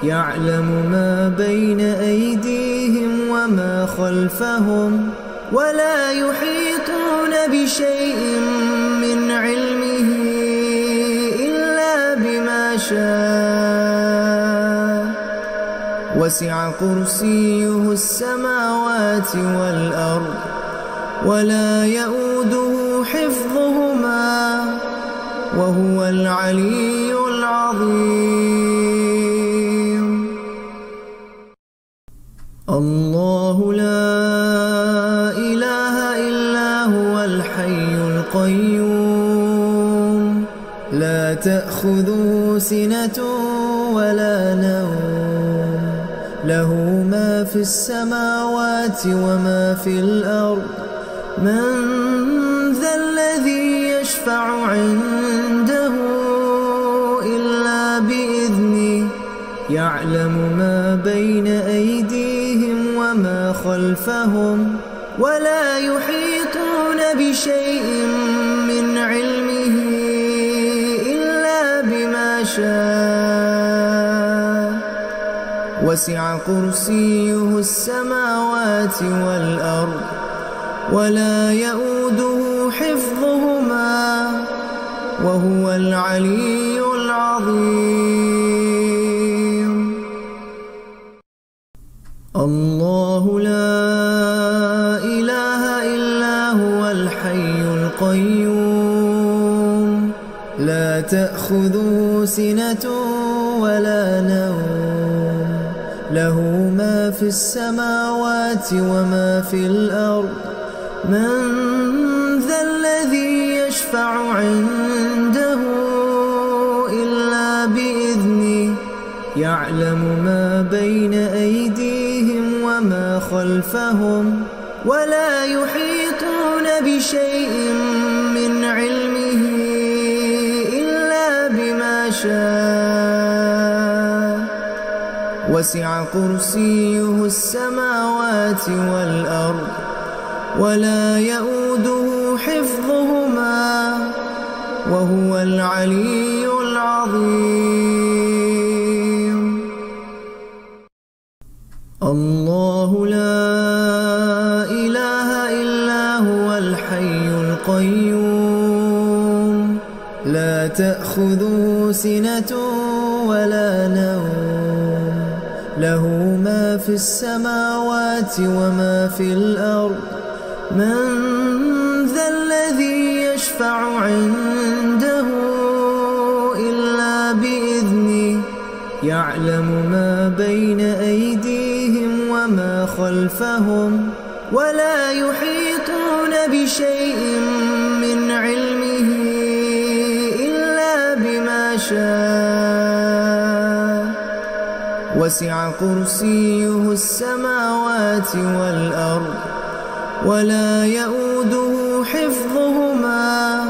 يعلم ما بين أيديهم وما خلفهم ولا يحيطون بشيء من علمه إلا بما شاء. وسع كرسيه السماوات والأرض ولا يئوده حفظهما وهو العلي العظيم. الله لا إله إلا هو الحي القيوم لا تأخذه سنة ولا نوم له ما في السماوات وما في الأرض. من ذا الذي يشفع عنده إلا بإذنه يعلم ما بين أيديهم وما خلفهم ولا يحيطون بشيء من علمه إلا بما شاء. وسع كرسيه السماوات والأرض ولا يئوده حفظهما وهو العلي العظيم. الله لا إله إلا هو الحي القيوم لا تأخذه سنة ولا نوم له ما في السماوات وما في الأرض. من ذا الذي يشفع عنده إلا بإذنه يعلم ما بين أيديهم وما خلفهم ولا يحيطون بشيء من علمه إلا بما شاء. وسع كرسيه السماوات والأرض ولا يئوده حفظهما وهو العلي العظيم. الله لا إله إلا هو الحي القيوم لا تأخذه سنة ولا نوم له ما في السماوات وما في الأرض. من ذا الذي يشفع عنده إلا بإذنه يعلم ما بين أيديهم وما خلفهم ولا يحيطون بشيء من علمه إلا بما شاء. وسع كرسيه السماوات والأرض ولا يئوده حفظهما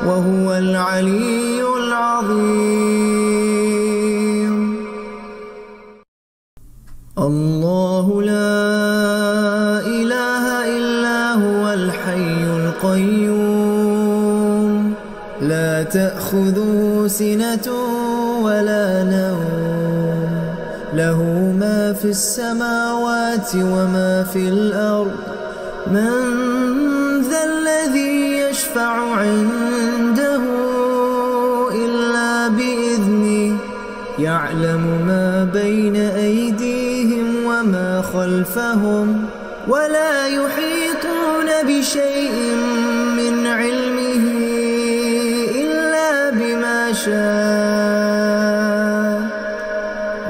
وهو العلي العظيم. الله لا إله إلا هو الحي القيوم لا تأخذه سنة ولا نوم له ما في السماوات وما في الأرض. من ذا الذي يشفع عنده إلا بإذنه يعلم ما بين أيديهم وما خلفهم ولا يحيطون بشيء من علمه إلا بما شاء.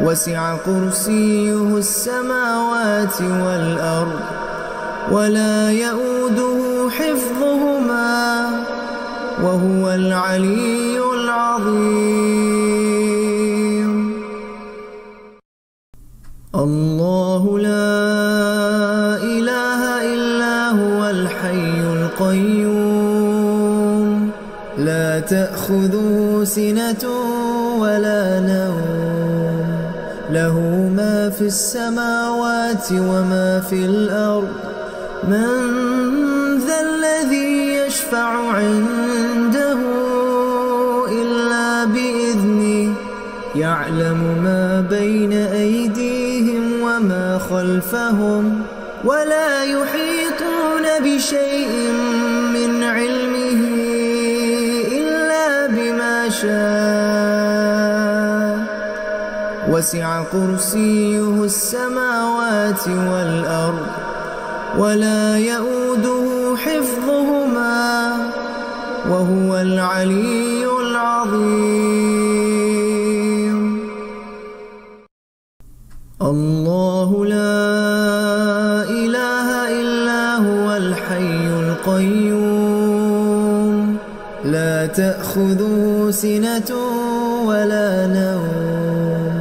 وسع كرسيه السماوات والأرض ولا يئوده حفظهما وهو العلي العظيم. الله لا إله إلا هو الحي القيوم لا تأخذه سنة ولا نوم له ما في السماوات وما في الأرض. من ذا الذي يشفع عنده إلا بإذنه يعلم ما بين أيديهم وما خلفهم ولا يحيطون بشيء من علمه إلا بما شاء. وسع كرسيه السماوات والأرض ولا يئوده حفظهما وهو العلي العظيم. الله لا إله إلا هو الحي القيوم لا تأخذه سنة ولا نوم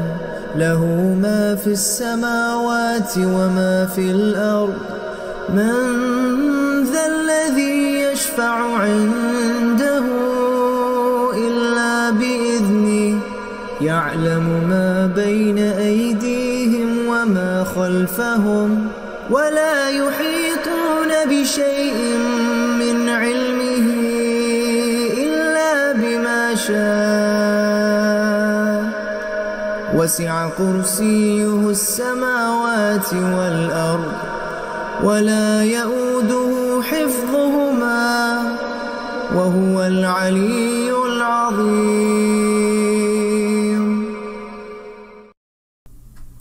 له ما في السماوات وما في الأرض. من ذا الذي يشفع عنده إلا بإذنه يعلم ما بين أيديهم وما خلفهم ولا يحيطون بشيء من علمه إلا بما شاء. وسع كرسيه السماوات والأرض ولا يئوده حفظهما وهو العلي العظيم.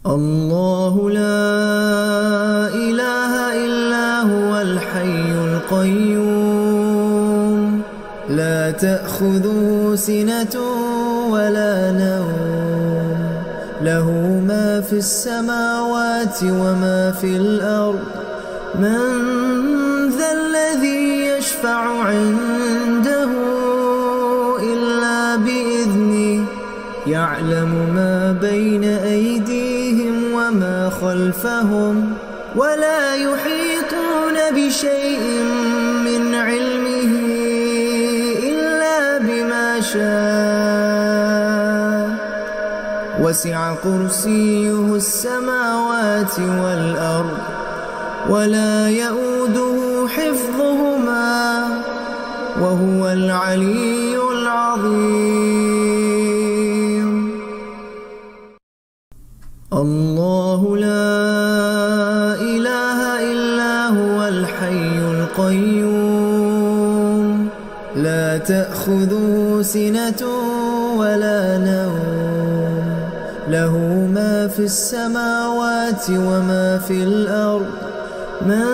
الله لا إله إلا هو الحي القيوم لا تأخذه سنة ولا نوم له ما في السماوات وما في الأرض. من ذا الذي يشفع عنده إلا بإذنه يعلم ما بين أيديهم وما خلفهم ولا يحيطون بشيء من علمه إلا بما شاء. وسع كرسيه السماوات والأرض ولا يئوده حفظهما وهو العلي العظيم. الله لا إله إلا هو الحي القيوم لا تأخذه سنة ولا نوم له ما في السماوات وما في الأرض. من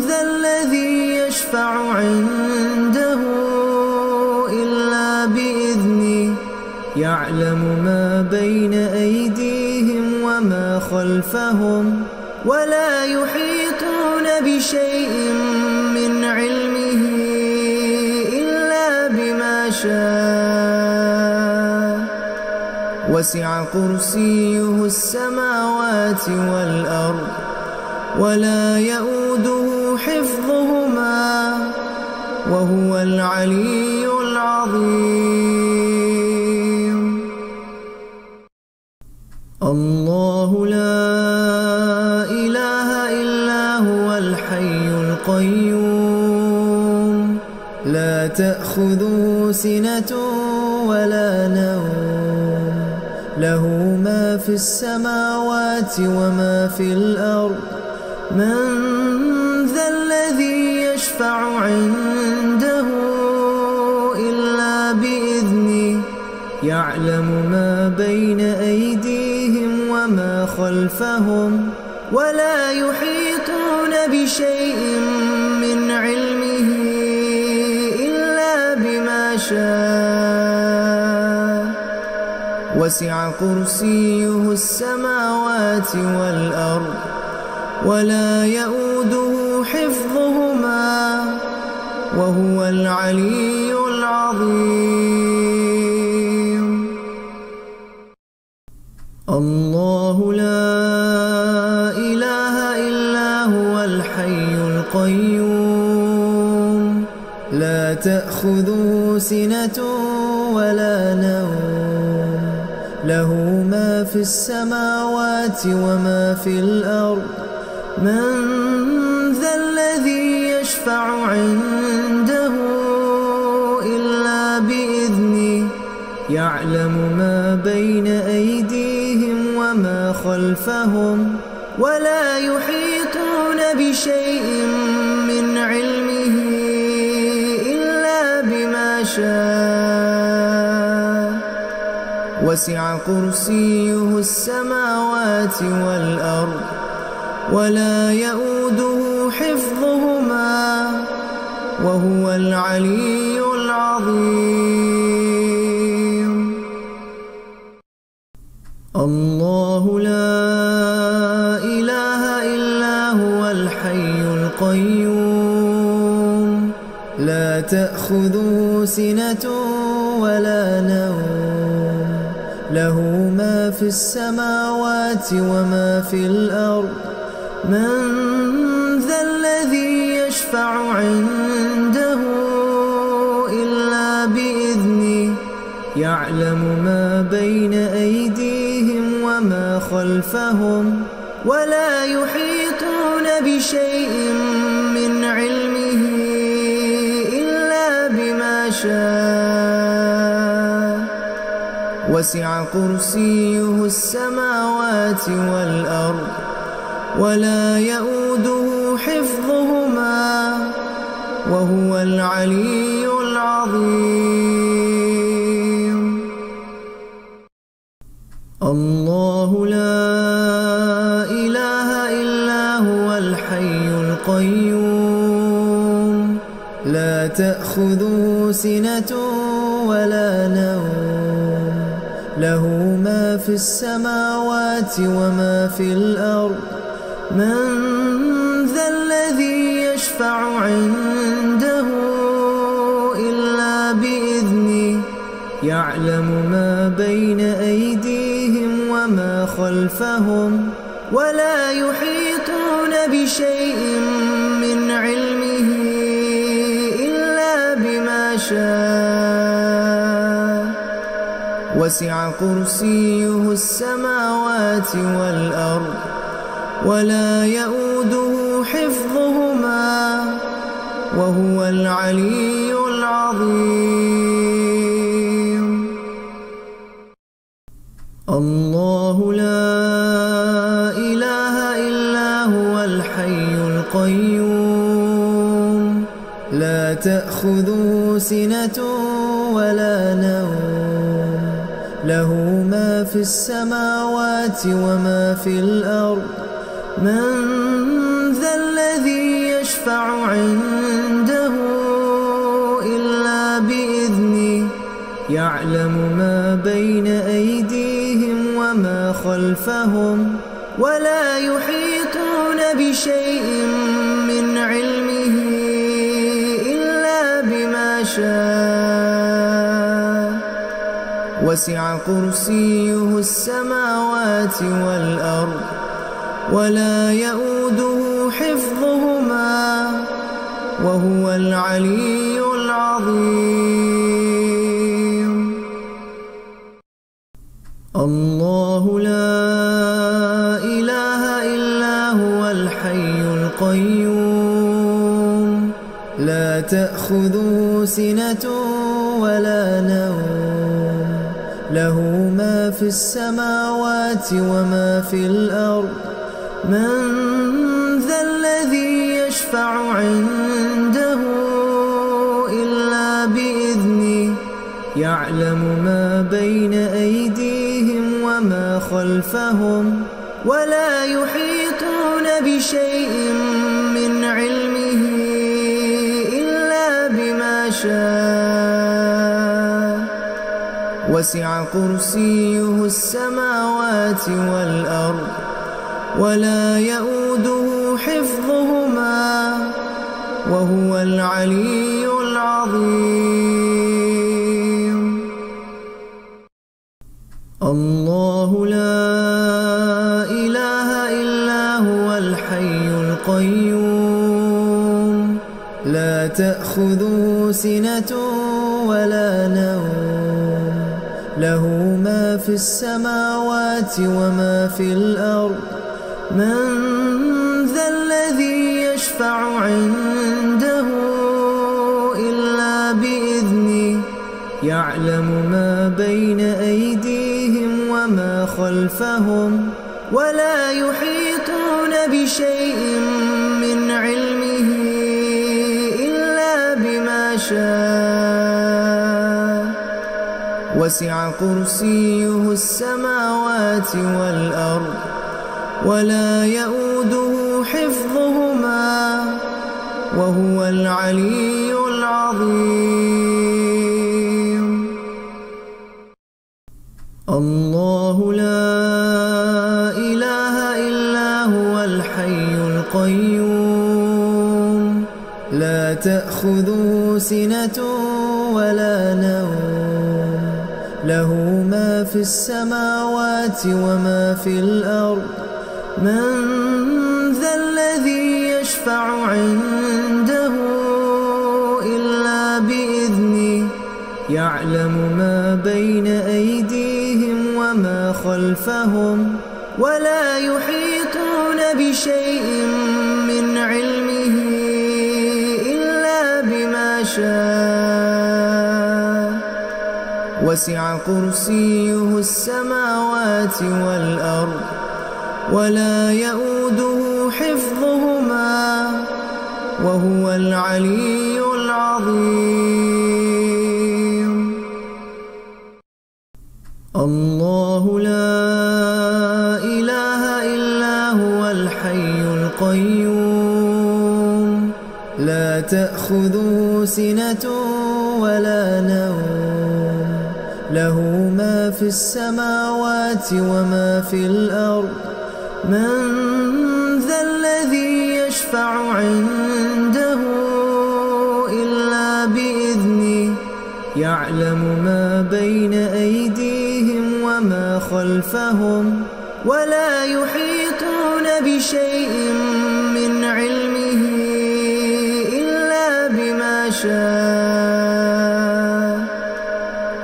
ذا الذي يشفع عنده إلا بإذنه يعلم ما بين أيديهم وما خلفهم ولا يحيطون بشيء من علمه إلا بما شاء. وسع كرسيه السماوات والأرض ولا يئوده حفظهما وهو العلي العظيم. الله لا إله إلا هو الحي القيوم لا تأخذه سنة ولا نوم له ما في السماوات وما في الأرض. من ذا الذي يشفع عنده إلا بإذنه يعلم ما بين أيديهم وما خلفهم ولا يحيطون بشيء من علمه إلا بما شاء. وسع كرسيه السماوات والأرض ولا يئوده حفظهما وهو العلي العظيم. الله لا إله إلا هو الحي القيوم لا تأخذه سنة ولا نوم له ما في السماوات وما في الأرض. من ذا الذي يشفع عنده إلا بإذنه يعلم ما بين أيديهم وما خلفهم ولا يحيطون بشيء من علمه إلا بما شاء. وسع كرسيه السماوات والأرض ولا يئوده حفظهما وهو العلي العظيم. الله لا إله إلا هو الحي القيوم لا تأخذه سنة ولا نوم له ما في السماوات وما في الأرض. من ذا الذي يشفع عنده إلا بإذنه يعلم ما بين أيديهم وما خلفهم ولا يحيطون بشيء من علمه إلا بما شاء. وسع كرسيه السماوات والأرض ولا يئوده حفظهما وهو العلي العظيم. الله لا إله إلا هو الحي القيوم لا تأخذه سنة ولا نوم له ما في السماوات وما في الأرض. من ذا الذي يشفع عنده إلا بإذنه يعلم ما بين أيديهم وما خلفهم ولا يحيطون بشيء من علمه إلا بما شاء. وسع كرسيه السماوات والأرض ولا يئوده حفظهما وهو العلي العظيم. الله لا إله إلا هو الحي القيوم لا تأخذه سنة ولا نوم له ما في السماوات وما في الأرض. من ذا الذي يشفع عنده إلا بإذنه يعلم ما بين أيديهم وما خلفهم ولا يحيطون بشيء من علمه إلا بما شاء. وسع كرسيه السماوات والأرض ولا يئوده حفظهما وهو العلي العظيم. الله لا إله إلا هو الحي القيوم لا تأخذه سنة ولا نوم له ما في السماوات وما في الأرض. من ذا الذي يشفع عنده إلا بإذنه يعلم ما بين أيديهم وما خلفهم ولا يحيطون بشيء من علمه إلا بما شاء. وسع كرسيه السماوات والأرض ولا يئوده حفظهما وهو العلي العظيم. الله لا إله إلا هو الحي القيوم لا تأخذه سنة ولا نوم له ما في السماوات وما في الأرض. من ذا الذي يشفع عنده إلا بإذنه يعلم ما بين أيديهم وما خلفهم ولا يحيطون بشيء من علمه إلا بما شاء. وسع كرسيه السماوات والأرض ولا يئوده حفظهما وهو العلي العظيم. الله لا إله إلا هو الحي القيوم لا تأخذه سنة ولا نوم له ما في السماوات وما في الأرض. من ذا الذي يشفع عنده إلا بإذنه يعلم ما بين أيديهم وما خلفهم ولا يحيطون بشيء من علمه إلا بما شاء. وسع كرسيه السماوات والأرض ولا يئوده حفظهما وهو العلي العظيم. الله لا إله إلا هو الحي القيوم لا تأخذه سنة ولا نوم له ما ما في السماوات وما في الأرض من ذا الذي يشفع عنده إلا بإذنه يعلم ما بين أيديهم وما خلفهم ولا يحيطون بشيء من علمه إلا بما شاء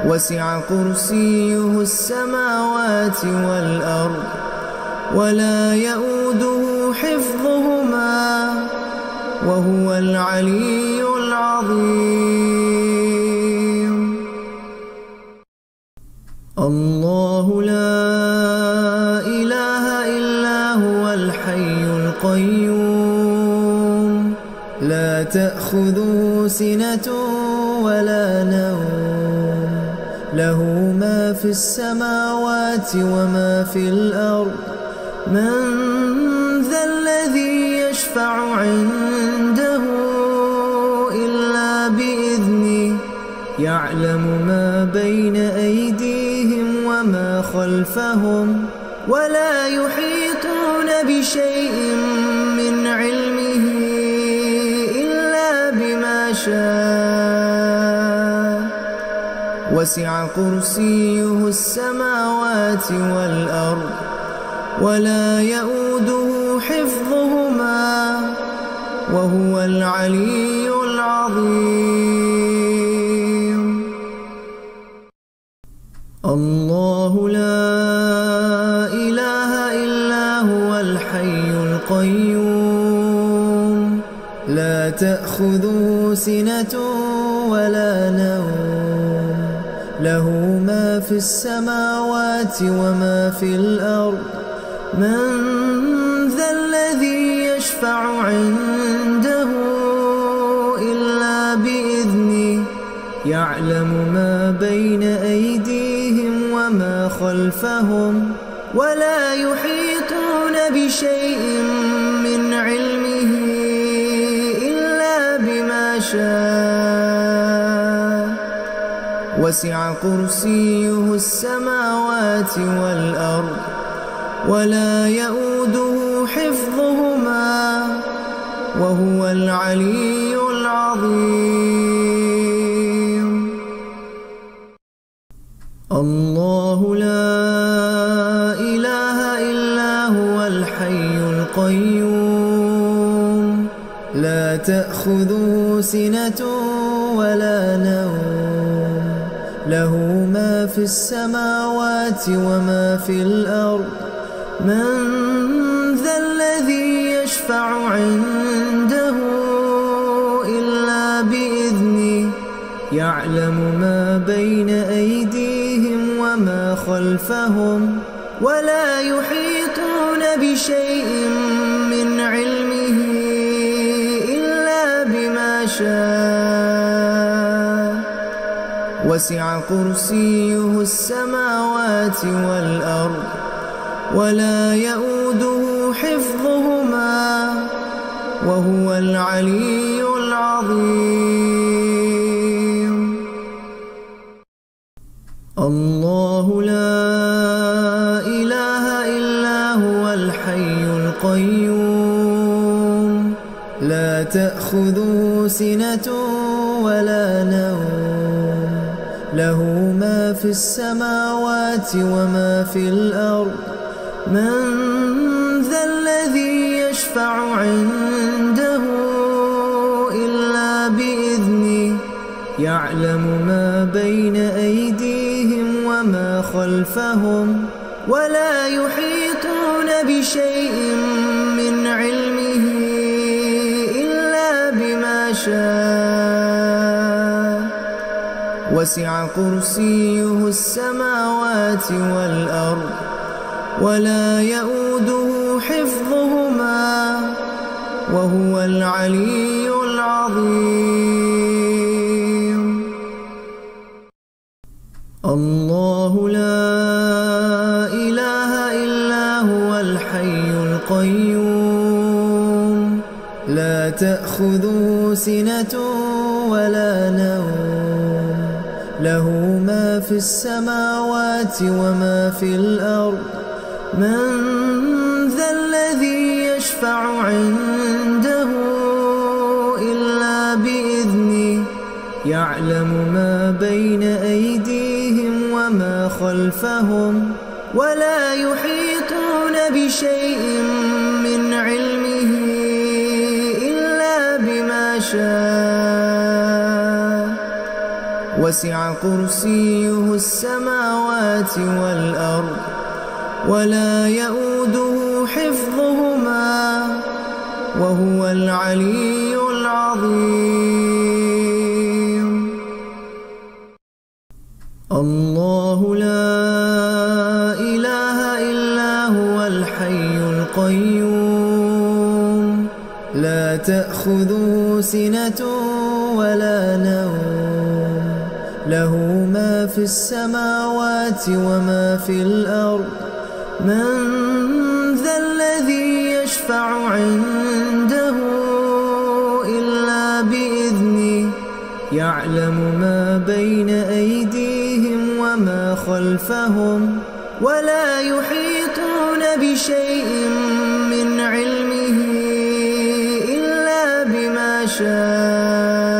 وسع كرسيه السماوات والأرض ولا يؤوده حفظهما وهو العلي العظيم. الله لا إله إلا هو الحي القيوم لا تأخذه سنة ولا نوم له ما في السماوات وما في الأرض من ذا الذي يشفع عنده إلا بإذنه يعلم ما بين أيديهم وما خلفهم ولا يحيطون بشيء من علمه إلا بما شاء وسع كرسيه السماوات والأرض ولا يؤوده حفظهما وهو العلي العظيم. الله لا إله إلا هو الحي القيوم لا تأخذه سنة ولا نوم له ما في السماوات وما في الأرض من ذا الذي يشفع عنده إلا بإذنه يعلم ما بين أيديهم وما خلفهم ولا يحيطون بشيء من علمه إلا بما شاء وسع كرسيه السماوات والأرض ولا يؤوده حفظهما وهو العلي العظيم. الله لا إله إلا هو الحي القيوم لا تأخذه سنة ولا نوم له ما في السماوات وما في الأرض من ذا الذي يشفع عنده إلا بإذنه يعلم ما بين أيديهم وما خلفهم ولا يحيطون بشيء من علمه إلا بما شاء وسع كرسيه السماوات والأرض ولا يؤوده حفظهما وهو العلي العظيم. الله لا إله إلا هو الحي القيوم لا تأخذه سنة ولا نوم له ما في السماوات وما في الأرض من ذا الذي يشفع عنده إلا بإذنه يعلم ما بين أيديهم وما خلفهم ولا يحيطون بشيء من علمه إلا بما شاء وسع كرسيه السماوات والأرض ولا يؤوده حفظهما وهو العلي العظيم. الله لا إله إلا هو الحي القيوم لا تأخذه سنة ولا نوم له ما في السماوات وما في الأرض. من ذا الذي يشفع عنده إلا بإذنه يعلم ما بين أيديهم وما خلفهم ولا يحيطون بشيء من علمه إلا بما شاء. وسع كرسيه السماوات والأرض ولا يؤوده حفظهما وهو العلي العظيم. الله لا إله إلا هو الحي القيوم لا تأخذه سنة ولا نوم له ما في السماوات وما في الأرض. من ذا الذي يشفع عنده إلا بإذنه يعلم ما بين أيديهم وما خلفهم ولا يحيطون بشيء من علمه إلا بما شاء.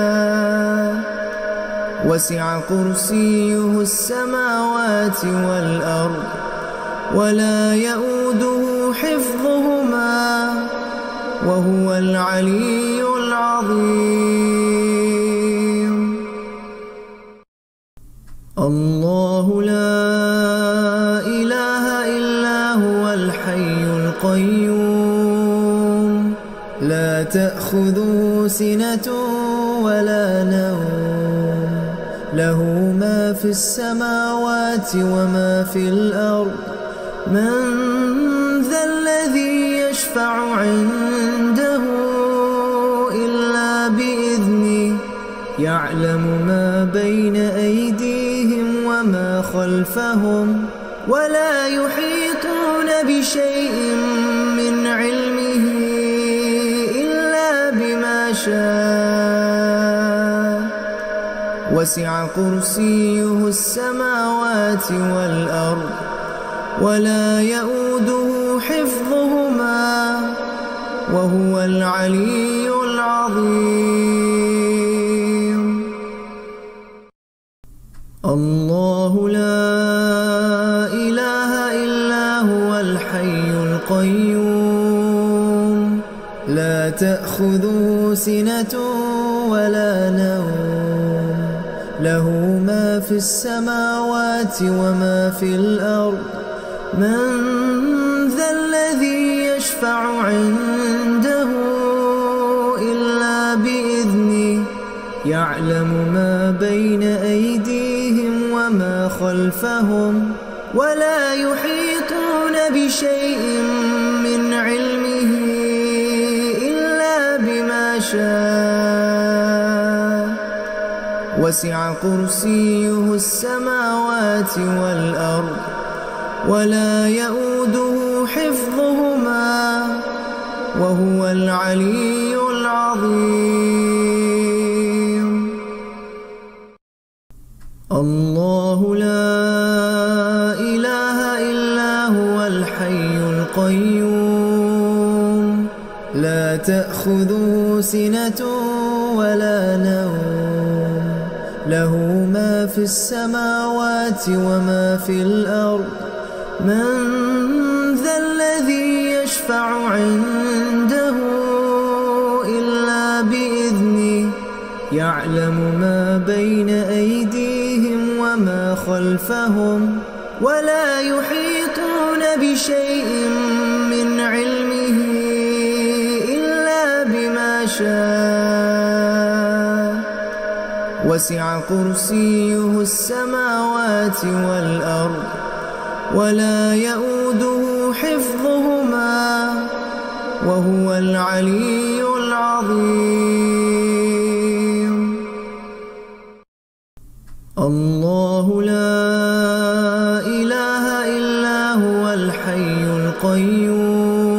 وسع كرسيه السماوات والأرض ولا يؤوده حفظهما وهو العلي العظيم. الله لا إله إلا هو الحي القيوم لا تأخذه سنة ولا نوم له ما في السماوات وما في الأرض. من ذا الذي يشفع عنده إلا بإذنه يعلم ما بين أيديهم وما خلفهم ولا يحيطون بشيء من علمه إلا بما شاء. وسع كرسيه السماوات والأرض ولا يؤوده حفظهما وهو العلي العظيم. الله لا إله إلا هو الحي القيوم لا تأخذه سنة ولا نوم له ما في السماوات وما في الأرض. من ذا الذي يشفع عنده إلا بإذنه يعلم ما بين أيديهم وما خلفهم ولا يحيطون بشيء من علمه إلا بما شاء. وسع كرسيه السماوات والأرض ولا يؤوده حفظهما وهو العلي العظيم. الله لا إله إلا هو الحي القيوم لا تأخذه سنة ولا نوم له ما في السماوات وما في الأرض. من ذا الذي يشفع عنده إلا بإذنه يعلم ما بين أيديهم وما خلفهم ولا يحيطون بشيء من علمه إلا بما شاء. وسع كرسيه السماوات والأرض ولا يؤوده حفظهما وهو العلي العظيم. الله لا إله إلا هو الحي القيوم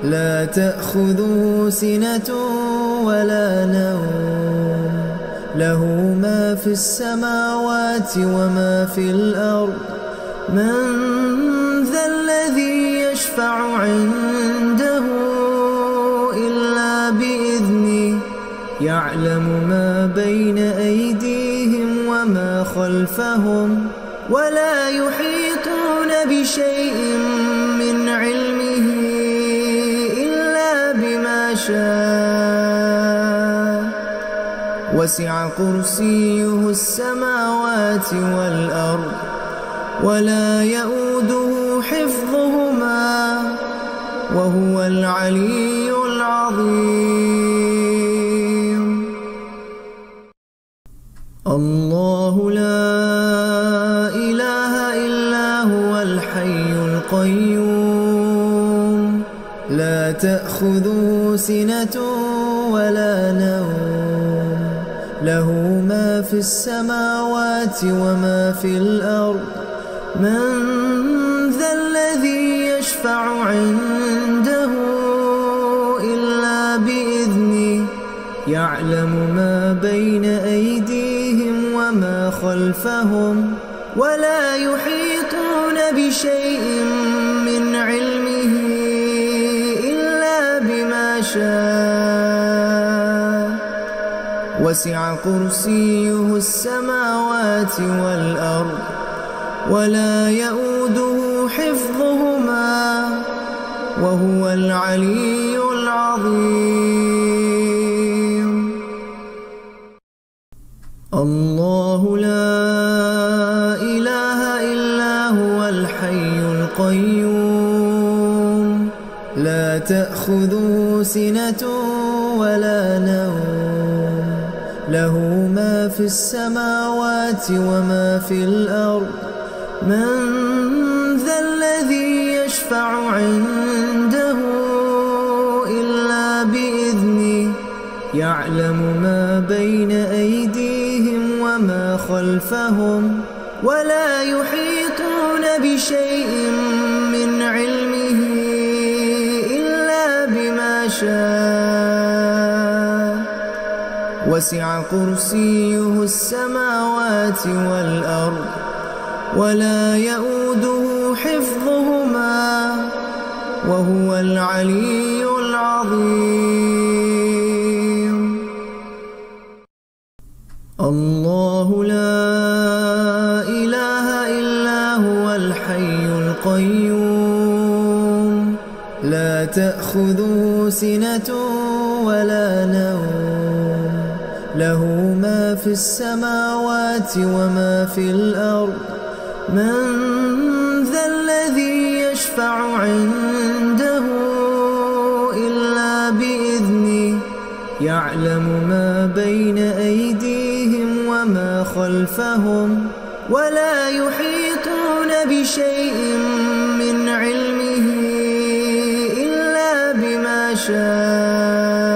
لا تأخذه سنة ولا نوم له ما في السماوات وما في الأرض من ذا الذي يشفع عنده إلا بإذنه يعلم ما بين أيديهم وما خلفهم ولا يحيطون بشيء من علمه إلا بما شاء وسع كرسيه السماوات والأرض ولا يؤوده حفظهما وهو العلي العظيم. الله لا إله إلا هو الحي القيوم لا تأخذه سنة ولا نوم له ما في السماوات وما في الأرض من ذا الذي يشفع عنده إلا بإذنه يعلم ما بين أيديهم وما خلفهم ولا يحيطون بشيء من علمه إلا بما شاء وسع كرسيه السماوات والأرض ولا يؤوده حفظهما وهو العلي العظيم. الله لا إله إلا هو الحي القيوم لا تأخذه سنة ولا نوم له ما في السماوات وما في الأرض من ذا الذي يشفع عنده إلا بإذنه يعلم ما بين أيديهم وما خلفهم ولا يحيطون بشيء من علمه إلا بما شاء وسع كرسيه السماوات والأرض ولا يؤوده حفظهما وهو العلي العظيم. الله لا إله إلا هو الحي القيوم لا تأخذه سنة ولا نوم له ما في السماوات وما في الأرض من ذا الذي يشفع عنده إلا بإذنه يعلم ما بين أيديهم وما خلفهم ولا يحيطون بشيء من علمه إلا بما شاء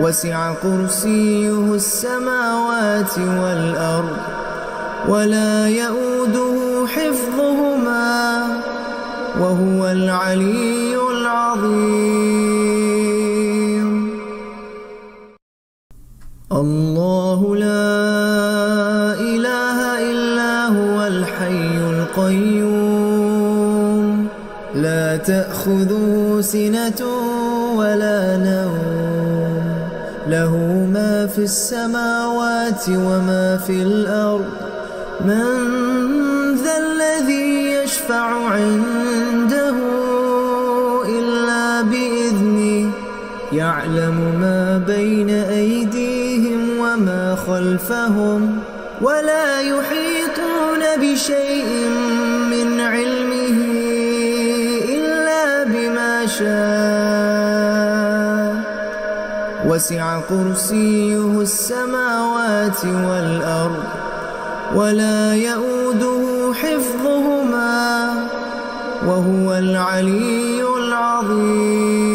وسع كرسيه السماوات والأرض ولا يؤوده حفظهما وهو العلي العظيم. الله لا إله إلا هو الحي القيوم لا تأخذه سنة ولا نوم له ما في السماوات وما في الأرض من ذا الذي يشفع عنده إلا بإذنه يعلم ما بين أيديهم وما خلفهم ولا يحيطون بشيء من علمه إلا بما شاء وسع كرسيه السماوات والأرض ولا يؤوده حفظهما وهو العلي العظيم.